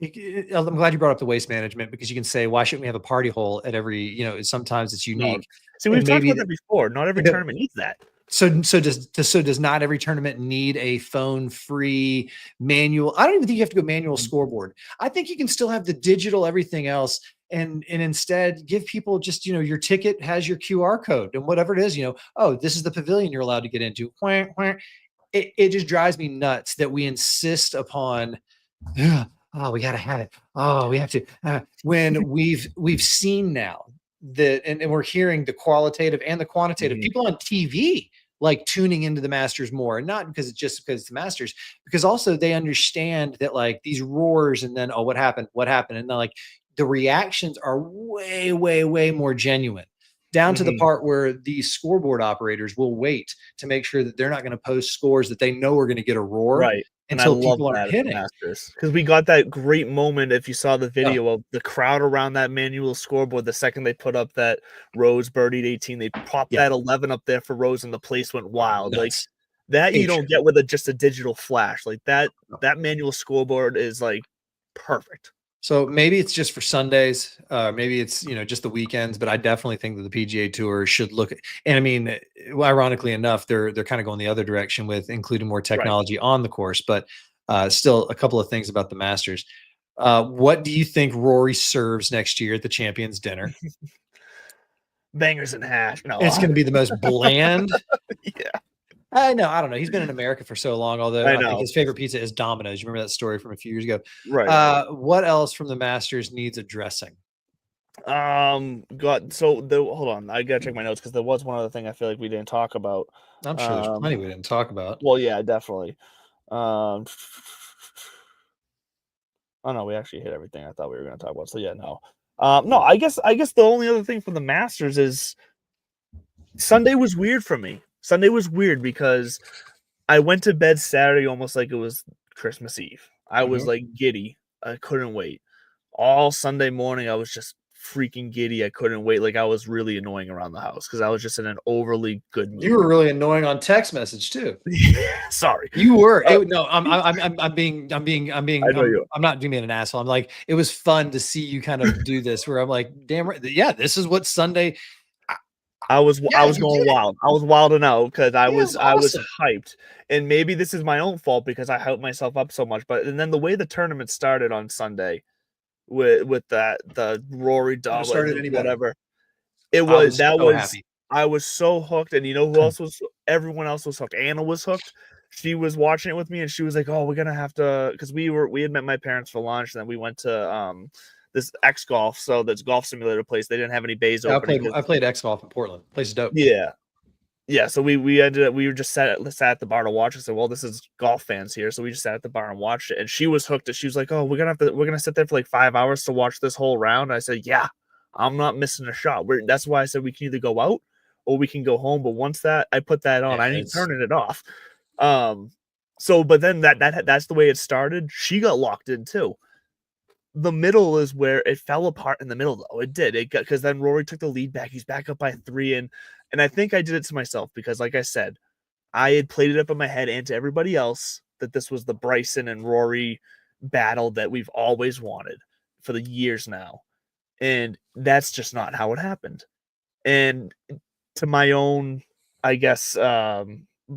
I'm glad you brought up the waste management, because you can say, why shouldn't we have a party hole at every, sometimes it's unique. No. See, we've talked about that before. Not every tournament needs that. So does not every tournament need a phone-free manual? I don't even think you have to go manual scoreboard. I think you can still have the digital everything else, and instead give people just, your ticket has your QR code and whatever it is, oh, this is the pavilion you're allowed to get into. It just drives me nuts that we insist upon, oh, we got to have it. Oh, we have to, when we've seen now that, and we're hearing the qualitative and the quantitative, people on TV like tuning into the Masters more, and not because it's the Masters, because also they understand that like these roars and then, oh, what happened? And then like the reactions are way, way, way more genuine, down to the part where these scoreboard operators will wait to make sure that they're not going to post scores that they know are going to get a roar. Right. Until and I love people aren't hitting. Because we got that great moment, if you saw the video, of the crowd around that manual scoreboard. The second they put up that Rose birdied 18, they popped that 11 up there for Rose, and the place went wild. Like that, you don't get with just a digital flash. Like that manual scoreboard is like perfect. So maybe it's just for Sundays, maybe it's, just the weekends, but I definitely think that the PGA Tour should look at, and I mean, ironically enough, they're kind of going the other direction with including more technology on the course, but still a couple of things about the Masters. What do you think Rory serves next year at the Champions Dinner? Bangers and hash. No, it's going to be the most bland. Yeah. I don't know. He's been in America for so long, although I think his favorite pizza is Domino's. You remember that story from a few years ago? Right. What else from the Masters needs addressing? Hold on. I gotta check my notes, because there was one other thing I feel like we didn't talk about. I'm sure there's plenty we didn't talk about. Well, yeah, definitely. Oh no, we actually hit everything I thought we were going to talk about. So yeah, no. No, I guess the only other thing from the Masters is Sunday was weird for me. Sunday was weird because I went to bed Saturday almost like it was Christmas Eve. I was like giddy. I couldn't wait. All Sunday morning, I was just freaking giddy. I couldn't wait. Like I was really annoying around the house because I was just in an overly good mood. You were really annoying on text message too. Sorry, you were. No, I'm being. I know you. I'm not being an asshole. I'm like, it was fun to see you kind of do this. Where I'm like, damn right, yeah, this is what Sunday. I was going wild. I was wilding out because I was hyped, and maybe this is my own fault because I hyped myself up so much. But and then the way the tournament started on Sunday, with the Rory double, whatever, it was happy. I was so hooked, and you know who else was? Everyone else was hooked. Anna was hooked. She was watching it with me, and she was like, "Oh, we're gonna have to," because we had met my parents for lunch, and then we went to this X Golf, so that's golf simulator place. They didn't have any bays open. I played X Golf in Portland. Place is dope. Yeah. So we were just sat at the bar to watch. I said, well, this is golf fans here, so we just sat at the bar and watched it. And she was hooked. She was like, oh, we're gonna sit there for like 5 hours to watch this whole round. I said, yeah, I'm not missing a shot. That's why I said we can either go out or we can go home. But once I put that on, I ain't turning it off. So, but then that's the way it started. She got locked in too. The middle is where it fell apart in the middle, though. It did. Because then Rory took the lead back. He's back up by 3, and I think I did it to myself because, like I said, I had played it up in my head and to everybody else that this was the Bryson and Rory battle that we've always wanted for the years now, and that's just not how it happened. And to my own, I guess,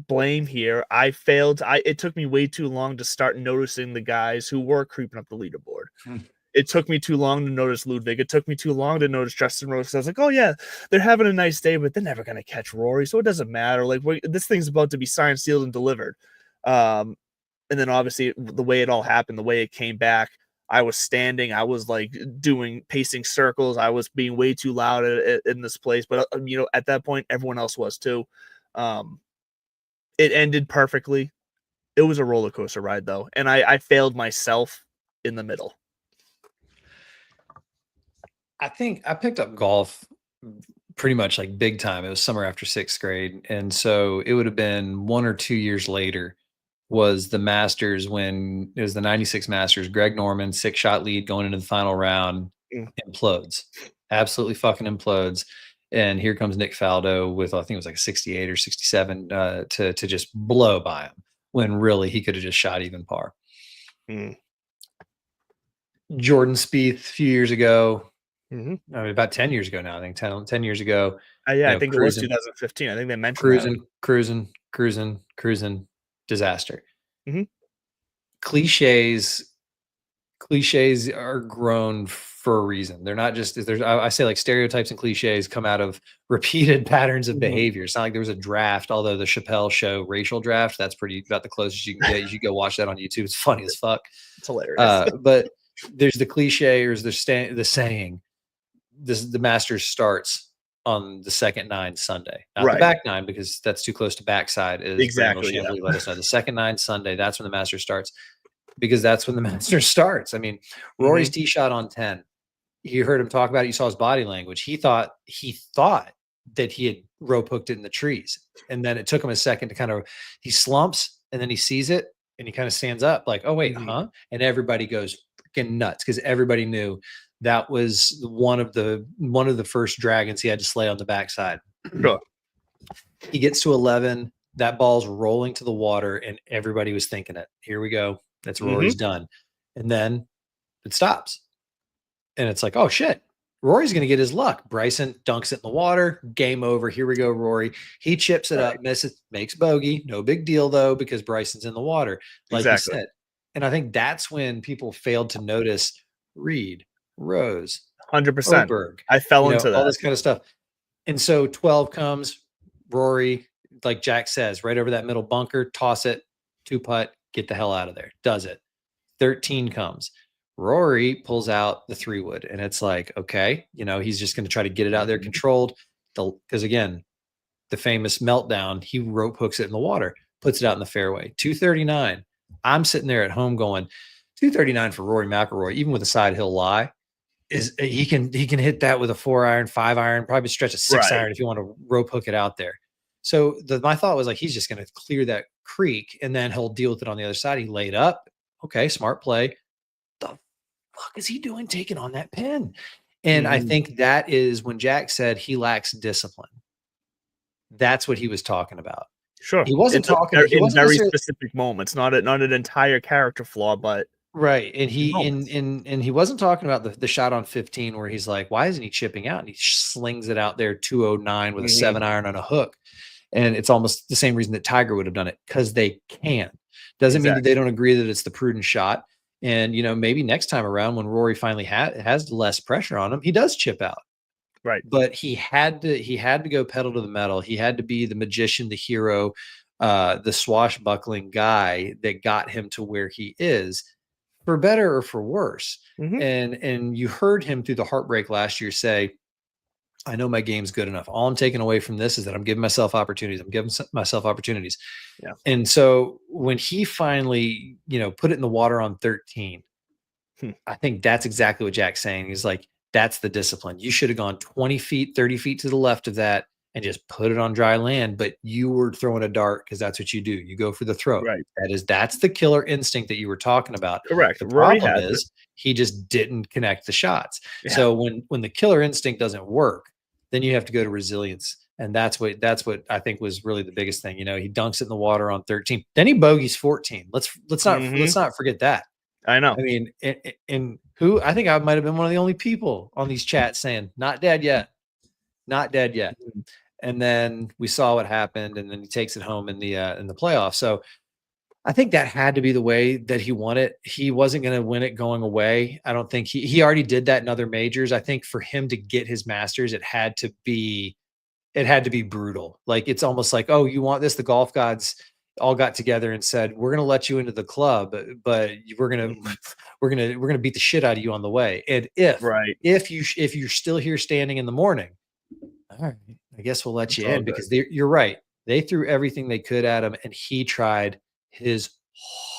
blame here, I failed. It took me way too long to start noticing the guys who were creeping up the leaderboard. It took me too long to notice Ludwig. It took me too long to notice Justin Rose. I was like, oh yeah, they're having a nice day, but they're never going to catch Rory, so it doesn't matter. Like this thing's about to be signed, sealed, and delivered. And then obviously the way it all happened, the way it came back, I was standing, I was like pacing circles. I was being way too loud in this place, but at that point, everyone else was too. It ended perfectly. It was a roller coaster ride though, and I failed myself in the middle. I think I picked up golf pretty much like big time. It was summer after 6th grade. And so it would have been 1 or 2 years later was the Masters, when it was the 96 Masters. Greg Norman, 6-shot lead going into the final round, implodes. Absolutely fucking implodes. And here comes Nick Faldo with, I think it was like a 68 or 67 to just blow by him, when really he could have just shot even par. Jordan Spieth a few years ago, I mean, about 10 years ago now, I think 10 years ago. Yeah, I think it was 2015. I think they mentioned cruising, disaster. Cliches are grown for a reason. They're not just, I say like stereotypes and cliches come out of repeated patterns of behavior. It's not like there was a draft, although the Chappelle Show racial draft, that's pretty about the closest you can get. You should go watch that on YouTube. It's funny as fuck. It's hilarious. But there's the cliche, or the saying, the Masters starts on the second 9 Sunday, not the back 9, because that's too close to backside. Exactly. Let us know the second 9 Sunday. That's when the Masters starts, because that's when the Masters starts. I mean, Rory's tee shot on 10. You heard him talk about it. You saw his body language. He thought that he had rope hooked it in the trees, and then it took him a second to he slumps, and then he sees it, and he kind of stands up like, oh wait, huh? And everybody goes freaking nuts, because everybody knew that was one of the first dragons he had to slay on the backside. Sure. He gets to 11. That ball's rolling to the water, and everybody was thinking it. Here we go. That's Rory's done. And then it stops. And it's like, oh shit, Rory's going to get his luck. Bryson dunks it in the water. Game over. Here we go, Rory. He chips it up, misses, makes bogey. No big deal though, because Bryson's in the water, like you said. And I think that's when people failed to notice Reed, Rose, 100%. Oberg, I fell into that. All this kind of stuff. And so 12 comes, Rory, like Jack says, right over that middle bunker, toss it, 2-putt, get the hell out of there. Does it. 13 comes. Rory pulls out the 3-wood, and it's like, okay, he's just going to try to get it out there controlled. Because again, the famous meltdown, he rope hooks it in the water, puts it out in the fairway. 239. I'm sitting there at home going, 239 for Rory McIlroy, even with a side hill lie, is he can hit that with a 4-iron, 5-iron, probably stretch a 6-iron if you want to rope hook it out there. So my thought was like, he's just going to clear that creek, and then he'll deal with it on the other side. He laid up. Okay, smart play. The fuck is he doing taking on that pin? And I think that is when Jack said he lacks discipline. That's what he was talking about. Sure. He wasn't talking in very specific moments, not an entire character flaw, but right. And he wasn't talking about the shot on 15 where he's like, why isn't he chipping out? And he slings it out there 209 with a 7-iron on a hook. And it's almost the same reason that Tiger would have done it, because they can. Doesn't mean that they don't agree that it's the prudent shot. And maybe next time around, when Rory finally has less pressure on him, he does chip out. Right. But he had to go pedal to the metal. He had to be the magician, the hero, the swashbuckling guy that got him to where he is, for better or for worse. And you heard him through the heartbreak last year say, I know my game's good enough. All I'm taking away from this is that I'm giving myself opportunities. Yeah. And so when he finally, put it in the water on 13, I think that's exactly what Jack's saying. He's like, that's the discipline. You should have gone 20 feet, 30 feet to the left of that and just put it on dry land. But you were throwing a dart, because that's what you do. You go for the throat. Right. That's the killer instinct that you were talking about. Correct. The problem is he just didn't connect the shots. Yeah. So when the killer instinct doesn't work, then you have to go to resilience. And that's what I think was really the biggest thing. He dunks it in the water on 13. Then he bogeys 14. Let's not forget that. I know. I mean, and who I think I might have been one of the only people on these chats saying, not dead yet. And then we saw what happened, and then he takes it home in the playoffs. So I think that had to be the way that he won it. He wasn't going to win it going away. I don't think he already did that in other majors. I think for him to get his Masters, it had to be brutal. Like, it's almost like, oh, you want this? The golf gods all got together and said, we're going to let you into the club, but we're going to beat the shit out of you on the way. And if you're still here standing in the morning, all right, I guess we'll let you in, because you're right. They threw everything they could at him, and he tried his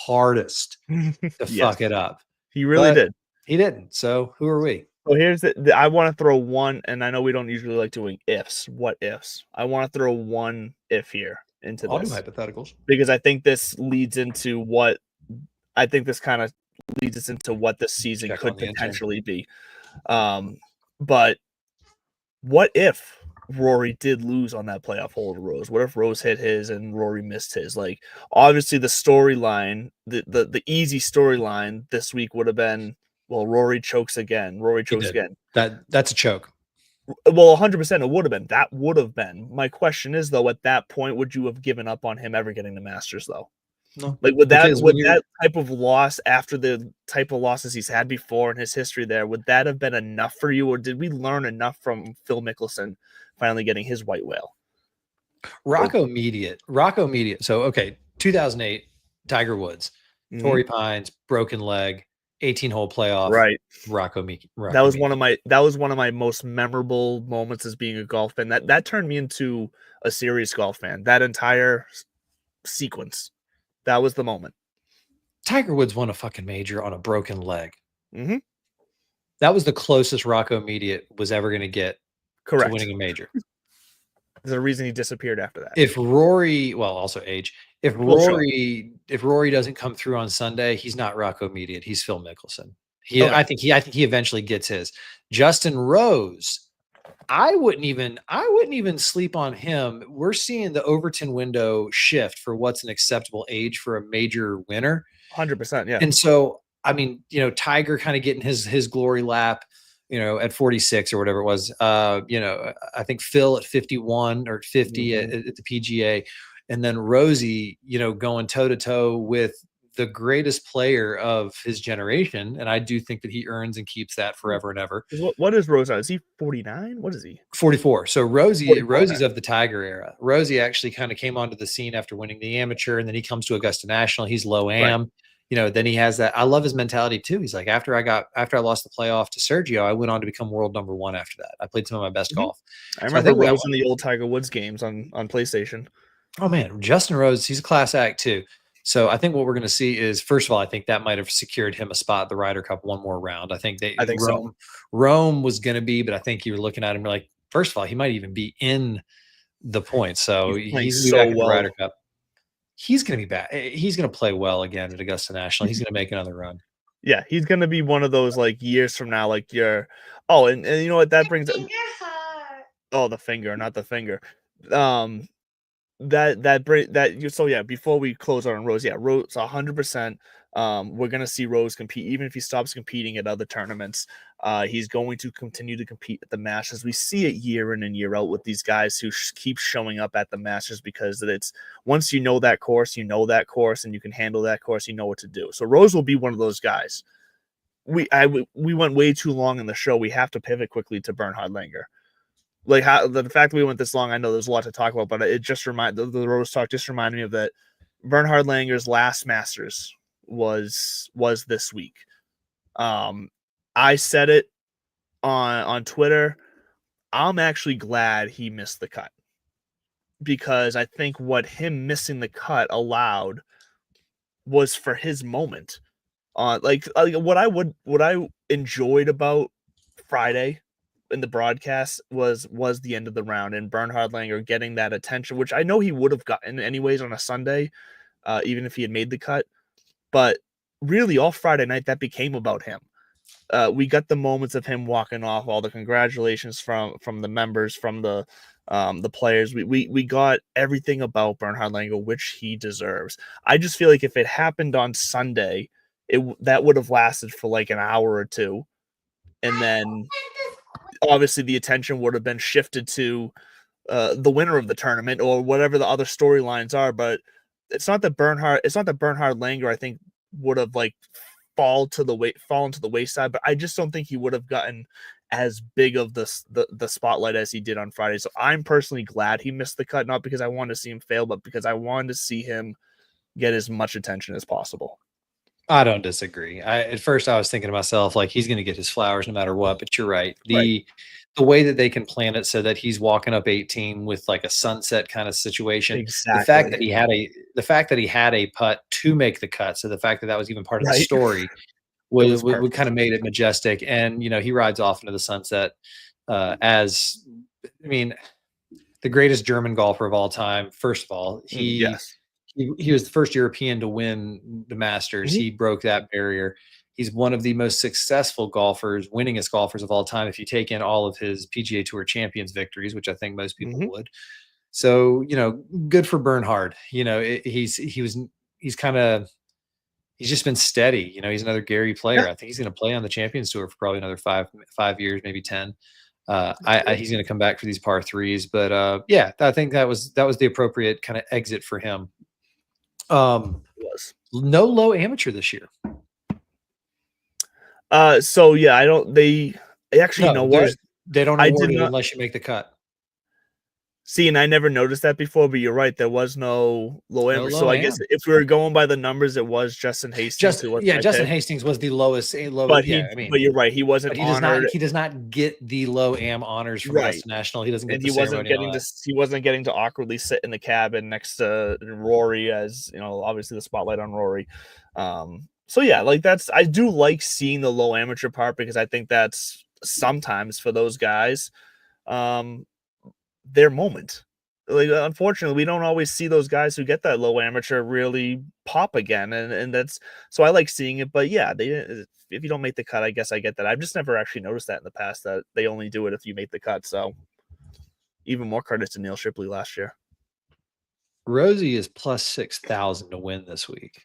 hardest to fuck it up. He really did. He didn't. So who are we? So here's I want to throw one, and I know we don't usually like doing ifs. What ifs? I want to throw one if here into I'll do this hypotheticals. because I think this leads into what I think this kind of leads us into what this season Check could on the intern. potentially be. But what if Rory did lose on that playoff hole to Rose? What if Rose hit his and Rory missed his? Like, obviously the storyline, the easy storyline this week would have been, well, Rory chokes again. Rory chokes again. That's a choke. Well, 100% it would have been. That would have been. My question is, though, at that point, would you have given up on him ever getting the Masters, though? No. Like, would that type of loss, after the type of losses he's had before in his history there, would that have been enough for you? Or did we learn enough from Phil Mickelson finally getting his white whale? Rocco Mediate. So, okay, 2008, Tiger Woods, Torrey Pines, broken leg, 18-hole playoff. Right. Rocco Mediate. That was one of my most memorable moments as being a golf fan. That turned me into a serious golf fan. That entire sequence. That was the moment. Tiger Woods won a fucking major on a broken leg. Mm-hmm. That was the closest Rocco Mediate was ever going to get to winning a major. There's a reason he disappeared after that. If Rory, well, also age. If Rory doesn't come through on Sunday, he's not Rocco Mediate. He's Phil Mickelson. I think he eventually gets his. Justin Rose. I wouldn't even sleep on him. We're seeing the Overton window shift for what's an acceptable age for a major winner. 100%, yeah. And so, I mean, Tiger kind of getting his glory lap, at 46 or whatever it was. I think Phil at 51 or 50 at the PGA, and then Rosie, going toe to toe with the greatest player of his generation, and I do think that he earns and keeps that forever and ever. What is Rose? Is he 49? What is he? 44. So Rosie's of the Tiger era. Rosie actually kind of came onto the scene after winning the amateur, and then he comes to Augusta National. He's low am. Right. Then he has that. I love his mentality too. He's like, after I lost the playoff to Sergio, I went on to become world number one after that. I played some of my best golf. I remember Rose in the old Tiger Woods games on PlayStation. Oh man, Justin Rose, he's a class act too. So I think what we're going to see is, first of all, I think that might have secured him a spot at the Ryder Cup one more round. I think Rome was going to be, but I think you're looking at him like, first of all, he might even be in the points. So he's going to be back at the Ryder Cup. He's going to be back. He's going to play well again at Augusta National. He's going to make another run. Yeah, he's going to be one of those like years from now, like and you know what that brings up? Oh, the finger, not the finger. So yeah, before we close out on Rose, Rose 100%. We're gonna see Rose compete, even if he stops competing at other tournaments. He's going to continue to compete at the Masters. We see it year in and year out with these guys who keep showing up at the Masters because it's once you know that course, and you can handle that course, you know what to do. So Rose will be one of those guys. We went way too long in the show. We have to pivot quickly to Bernhard Langer. Like the fact that we went this long, I know there's a lot to talk about, but it just the Rose talk just reminded me of that. Bernhard Langer's last Masters was this week. I said it on Twitter. I'm actually glad he missed the cut because I think what him missing the cut allowed was for his moment. What I enjoyed about Friday in the broadcast was the end of the round and Bernhard Langer getting that attention, which I know he would have gotten anyways on a Sunday, even if he had made the cut. But really, all Friday night, that became about him. We got the moments of him walking off, all the congratulations from the members, from the players. We got everything about Bernhard Langer, which he deserves. I just feel like if it happened on Sunday, that would have lasted for like an hour or two, and then obviously the attention would have been shifted to the winner of the tournament or whatever the other storylines are. But it's not that Bernhard Langer, I think, would have like fallen to the wayside, but I just don't think he would have gotten as big of the spotlight as he did on Friday. So I'm personally glad he missed the cut, not because I wanted to see him fail, but because I wanted to see him get as much attention as possible. I don't disagree. At first I was thinking to myself, like, he's going to get his flowers no matter what, but you're right. The way that they can plan it so that he's walking up 18 with like a sunset kind of situation. Exactly. The fact that he had a putt to make the cut. So the fact that was even part of the story, would kind of made it majestic. And, you know, he rides off into the sunset as, I mean, the greatest German golfer of all time. First of all, he was the first European to win the Masters. He broke that barrier. He's one of the most successful golfers, winningest golfers of all time, if you take in all of his PGA Tour Champions victories, which I think most people would. So, you know, good for Bernhard. You know, he's just been steady. You know, he's another Gary player. I think he's going to play on the Champions Tour for probably another five years, maybe 10. He's going to come back for these par threes, but yeah, I think that was the appropriate kind of exit for him. No low amateur this year. So yeah, they actually, you know what? They don't award it unless you make the cut. See, and I never noticed that before, but you're right. There was no low amateur. So I guess if we were going by the numbers, it was Justin Hastings. Justin Hastings was the lowest. But you're right. He wasn't honored. He does not get the low am honors from Augusta National. He doesn't get. And he wasn't getting to awkwardly sit in the cabin next to Rory, as you know, obviously the spotlight on Rory. So yeah, like I do like seeing the low amateur part, because I think that's sometimes for those guys, their moment. Like, unfortunately, we don't always see those guys who get that low amateur really pop again, and that's so I like seeing it. But yeah, if you don't make the cut, I guess I get that. I've just never actually noticed that in the past, that they only do it if you make the cut. So even more credit to Neil Shipley last year. Rosie is plus 6,000 to win this week.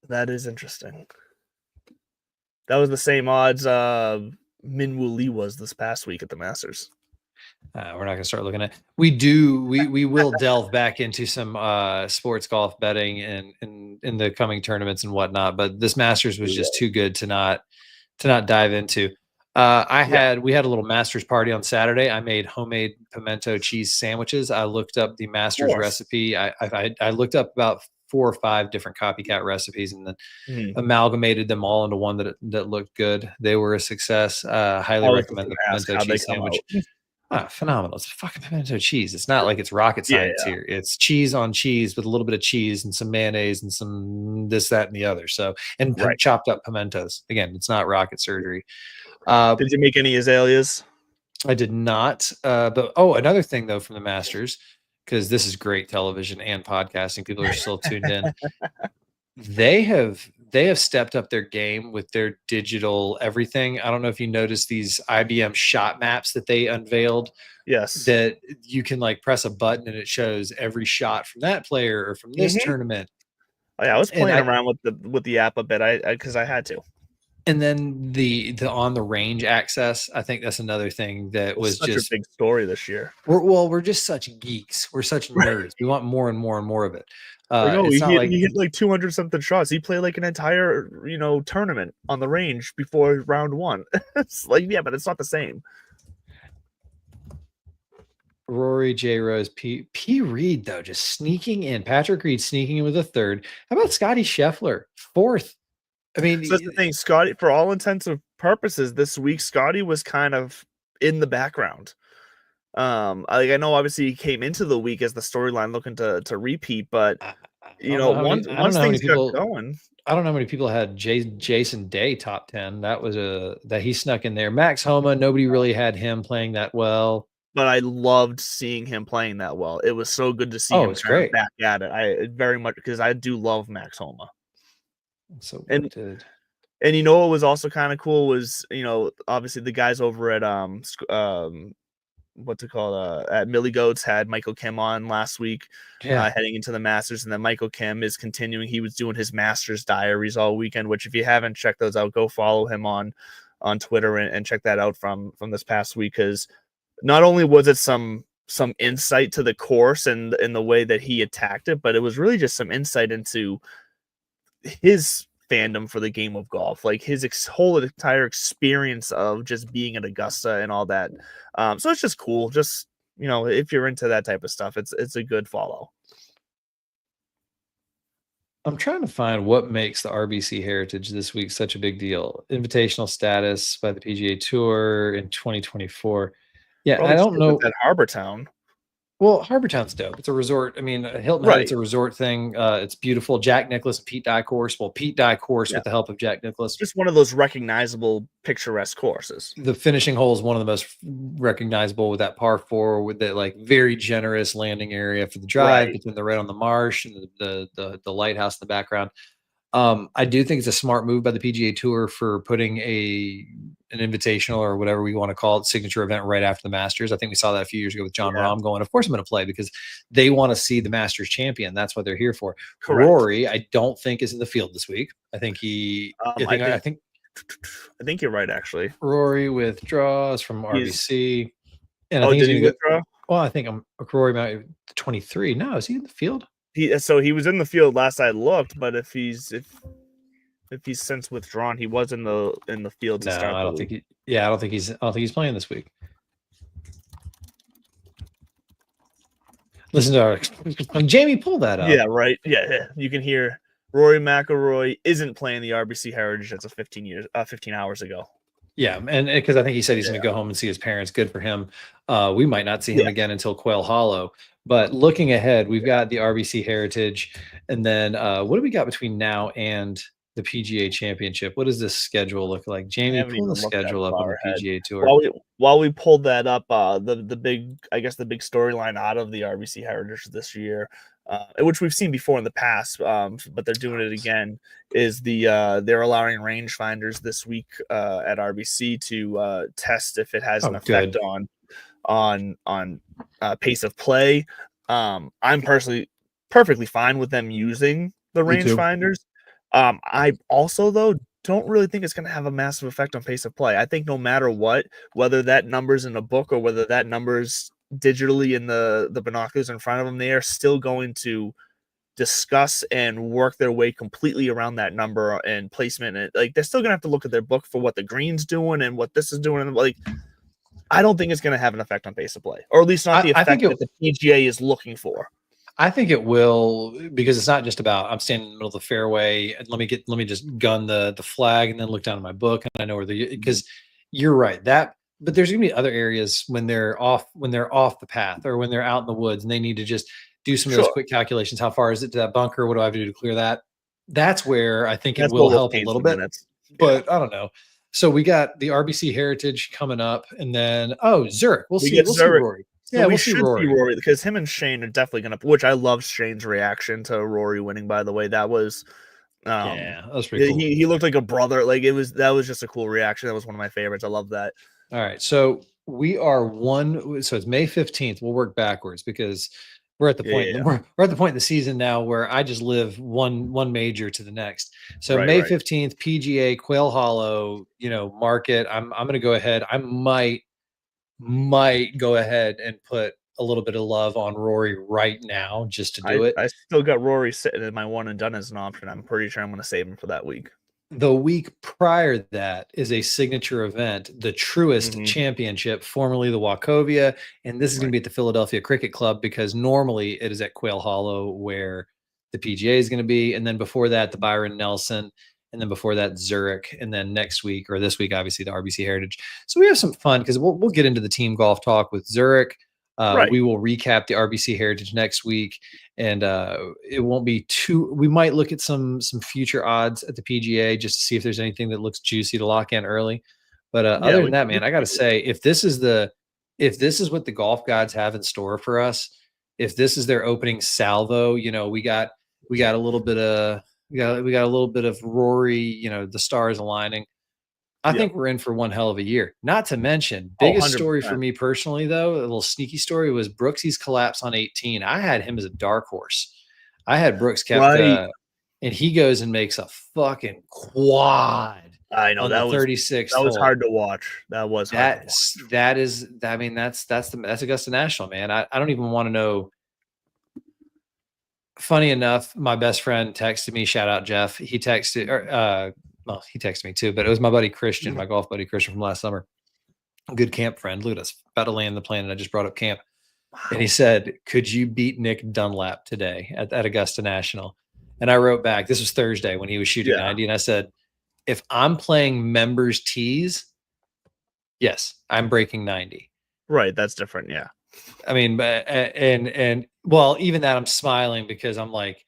That is interesting. That was the same odds Minwoo Lee was this past week at the Masters. We're not going to start looking at. We will delve back into some sports golf betting in the coming tournaments and whatnot. But this Masters was just too good to not dive into. We had a little Masters party on Saturday. I made homemade pimento cheese sandwiches. I looked up the Masters recipe. I looked up about 4 or 5 different copycat recipes and then amalgamated them all into one that looked good. They were a success. Highly recommend the pimento cheese sandwich. Phenomenal. It's fucking pimento cheese. It's not like it's rocket science here. It's cheese on cheese with a little bit of cheese and some mayonnaise and some this, that, and the other. So, and chopped up pimentos. Again, it's not rocket surgery. Did you make any azaleas? I did not. But another thing though from the Masters, because this is great television and podcasting, people are still tuned in. They have stepped up their game with their digital everything. I don't know if you noticed these IBM shot maps that they unveiled. Yes. That you can like press a button and it shows every shot from that player or from this tournament. Oh, yeah, I was playing around with the app a bit because I had to. And then the on the range access, I think that's another thing that was just a big story this year. We're just such geeks. We're such nerds. We want more and more and more of it. He hit like 200 something shots. He played like an entire tournament on the range before round 1. It's like, yeah, but it's not the same. Rory, J Rose, P Reed though, just sneaking in. Patrick Reed sneaking in with a 3rd. How about Scotty Scheffler, 4th? I mean, so that's the thing, Scotty, for all intents and purposes, this week, Scotty was kind of in the background. I know obviously he came into the week as the storyline looking to repeat, but once things got going. I don't know how many people had Jason Day top 10. That was that he snuck in there. Max Homa, nobody really had him playing that well. But I loved seeing him playing that well. It was so good to see him back at it. I very much, because I do love Max Homa. So and what was also kind of cool was obviously the guys over at at Millie Goats had Michael Kim on last week, heading into the Masters, and then Michael Kim is continuing. He was doing his Masters diaries all weekend, which if you haven't checked those out, go follow him on Twitter and check that out from this past week, because not only was it some insight to the course and the way that he attacked it, but it was really just some insight into his fandom for the game of golf, like his whole entire experience of just being at Augusta and all that. So it's just cool. Just, if you're into that type of stuff, it's a good follow. I'm trying to find what makes the RBC Heritage this week such a big deal. Invitational status by the PGA Tour in 2024. Yeah, I don't know. At Harbortown. Well, Harbortown's dope. It's a resort. I mean, Hilton Head, it's a resort thing. It's beautiful. Jack Nicklaus and Pete Dye course. Well, Pete Dye course with the help of Jack Nicklaus. Just one of those recognizable, picturesque courses. The finishing hole is one of the most recognizable with that par 4 with that like very generous landing area for the drive between the red on the marsh and the lighthouse in the background. I do think it's a smart move by the PGA Tour for putting an invitational or whatever we want to call it, signature event right after the Masters. I think we saw that a few years ago with John Rahm going, of course I'm going to play because they want to see the Masters champion. That's what they're here for. Correct. Rory, I don't think is in the field this week. I think I think you're right, actually. Rory withdraws from RBC. And did he withdraw? Well, I think Rory might be 23. No, is he in the field? He was in the field last I looked, but if he's since withdrawn, he was in the field to start. I don't think he's playing this week. Listen to Jamie, pull that up. Yeah, right. Yeah. You can hear Rory McIlroy isn't playing the RBC Heritage. That's 15 hours ago. Yeah, and because I think he said he's going to go home and see his parents. Good for him. We might not see him again until Quail Hollow. But looking ahead, we've got the RBC Heritage, and then what do we got between now and the PGA Championship? What does this schedule look like? Jamie, pull the schedule up on the PGA Tour. While we pulled that up, the big storyline out of the RBC Heritage this year, which we've seen before in the past, but they're doing it again, is they're allowing rangefinders this week at RBC to test if it has an effect on pace of play. I'm personally perfectly fine with them using the rangefinders. I also, though, don't really think it's going to have a massive effect on pace of play. I think no matter what, whether that number's in a book or whether that number's digitally in the binoculars in front of them, they are still going to discuss and work their way completely around that number and placement. And like they're still going to have to look at their book for what the green's doing and what this is doing. And like, I don't think it's going to have an effect on pace of play, or at least not the effect that the PGA is looking for. I think it will, because it's not just about I'm standing in the middle of the fairway and let me just gun the flag and then look down at my book and I know where because you're right but there's gonna be other areas when they're off the path or when they're out in the woods and they need to just do some of those quick calculations. How far is it to that bunker? What do I have to do to clear that? That's where I think it will help a little bit. But I don't know. So we got the RBC Heritage coming up, and then Zurich. We'll see Rory. Yeah, we should see Rory because him and Shane are definitely going to. Which I love Shane's reaction to Rory winning. By the way, that was that was pretty cool. He looked like a brother. Like that was just a cool reaction. That was one of my favorites. I love that. All right, so we are so it's May 15th. We'll work backwards because we're at the point. We're at the point in the season now where I just live one major to the next. So May 15th, PGA Quail Hollow. Market. I'm going to go ahead. I might go ahead and put a little bit of love on Rory right now just to do it. I still got Rory sitting in my one and done as an option. I'm pretty sure I'm going to save him for that week. The week prior to that is a signature event, the Truist Championship, formerly the Wachovia, and this is going to be at the Philadelphia Cricket Club because normally it is at Quail Hollow where the PGA is going to be, and then before that the Byron Nelson, and then before that Zurich, and then next week or this week obviously the RBC Heritage. So we have some fun because we'll get into the team golf talk with Zurich. We will recap the RBC Heritage next week, and it won't be too. We might look at some future odds at the PGA just to see if there's anything that looks juicy to lock in early. But other than that, man, I got to say, if this is what the golf gods have in store for us, if this is their opening salvo, we got a little bit of Rory, the stars aligning. I think we're in for one hell of a year. Not to mention, biggest story for me personally, though, a little sneaky story was Brooksy's collapse on 18. I had him as a dark horse. I had Brooks kept, and he goes and makes a fucking quad. I know that was 36. That was hard to watch. That was hard. That is. I mean, that's Augusta National, man. I don't even want to know. Funny enough, my best friend texted me. Shout out Jeff. He texted. He texted me too, but it was my buddy Christian, my golf buddy Christian from last summer. A good camp friend. Look at us, about to land the plane, and I just brought up camp. Wow. And he said, "Could you beat Nick Dunlap today at Augusta National?" And I wrote back. This was Thursday when he was shooting 90, and I said, "If I'm playing members tees, yes, I'm breaking 90." Right, that's different. Yeah. I mean, and well, even that I'm smiling because I'm like,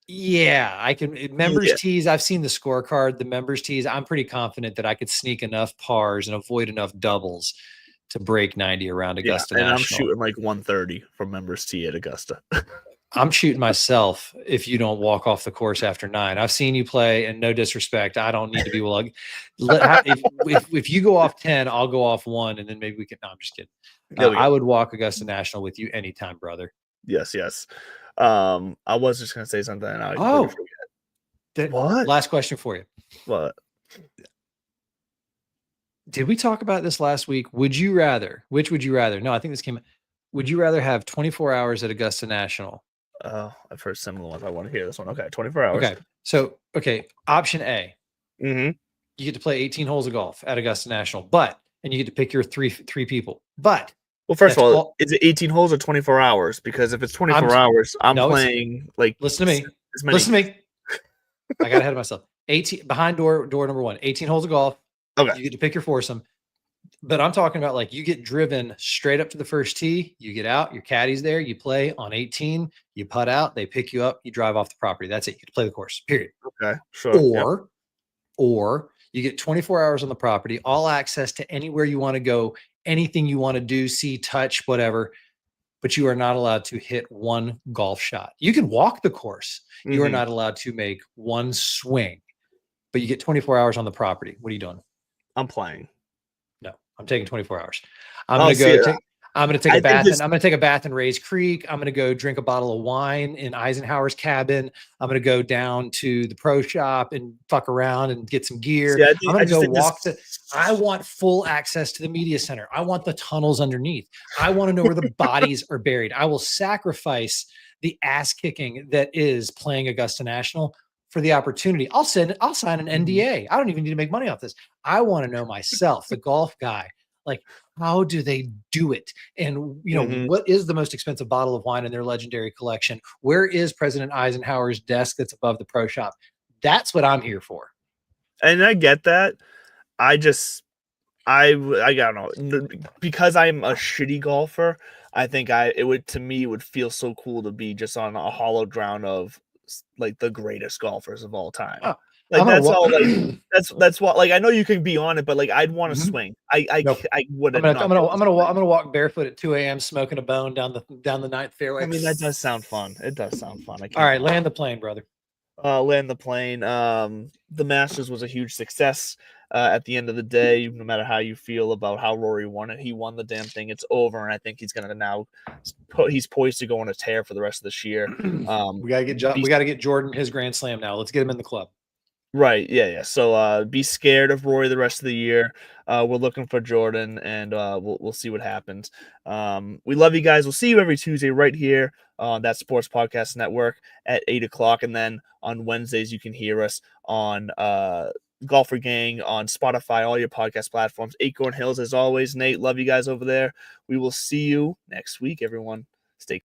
yeah, I can members tees. I've seen the scorecard, the members tees. I'm pretty confident that I could sneak enough pars and avoid enough doubles to break 90 around Augusta and National. I'm shooting like 130 from members tee at Augusta. I'm shooting myself if you don't walk off the course after 9. I've seen you play, and no disrespect, I don't need to be if you go off 10, I'll go off 1, and then maybe we can. No, I'm just kidding. I would walk Augusta National with you anytime, brother. Yes. I was just gonna say something. And I forget. What? Last question for you. What? Did we talk about this last week? Which would you rather? No, I think this came. Would you rather have 24 hours at Augusta National? Oh, I've heard similar ones. I want to hear this one. Okay, 24 hours. Okay, so option A. Mm-hmm. You get to play 18 holes of golf at Augusta National, and you get to pick your three people. But well, first of all, is it 18 holes or 24 hours? Because if it's 24 hours, I'm playing like. Listen to me. Listen to me. I got ahead of myself. 18 behind door number 1. 18 holes of golf. Okay. You get to pick your foursome. But I'm talking about like you get driven straight up to the first tee, you get out, your caddy's there, you play on 18, you putt out, they pick you up, you drive off the property. That's it. You get to play the course, period. Okay, sure. Or you get 24 hours on the property, all access to anywhere you want to go, anything you want to do, see, touch, whatever, but you are not allowed to hit one golf shot. You can walk the course. Mm-hmm. You are not allowed to make one swing, but you get 24 hours on the property. What are you doing? I'm playing. No, I'm taking 24 hours. I'm going to take a bath. I'm going to take a bath in Ray's Creek. I'm going to go drink a bottle of wine in Eisenhower's cabin. I'm going to go down to the pro shop and fuck around and get some gear. I'm going to go walk I want full access to the media center. I want the tunnels underneath. I want to know where the bodies are buried. I will sacrifice the ass kicking that is playing Augusta National for the opportunity. I'll sign an NDA. I don't even need to make money off this. I want to know myself, the golf guy, like, how do they do it? And, what is the most expensive bottle of wine in their legendary collection? Where is President Eisenhower's desk that's above the pro shop? That's what I'm here for. And I get that. I don't know, because I'm a shitty golfer. I think it would feel so cool to be just on a hollow ground of like the greatest golfers of all time. Oh, like that's what, like, I know you can be on it, but like I'd want to swing. I wouldn't. I'm gonna walk barefoot at 2 a.m. smoking a bone down the ninth fairway. I mean, that does sound fun. It does sound fun. All right, land the plane, brother. Land the plane. The Masters was a huge success. At the end of the day, no matter how you feel about how Rory won it, he won the damn thing. It's over, and I think he's gonna now he's poised to go on a tear for the rest of this year. We gotta get Jordan his Grand Slam now. Let's get him in the club. Right, yeah. So be scared of Rory the rest of the year. We're looking for Jordan, and we'll see what happens. We love you guys. We'll see you every Tuesday right here on that Sports Podcast Network at 8:00, and then on Wednesdays you can hear us on Golfer Gang on Spotify, all your podcast platforms. Acorn Hills, as always. Nate, love you guys over there. We will see you next week, everyone. Stay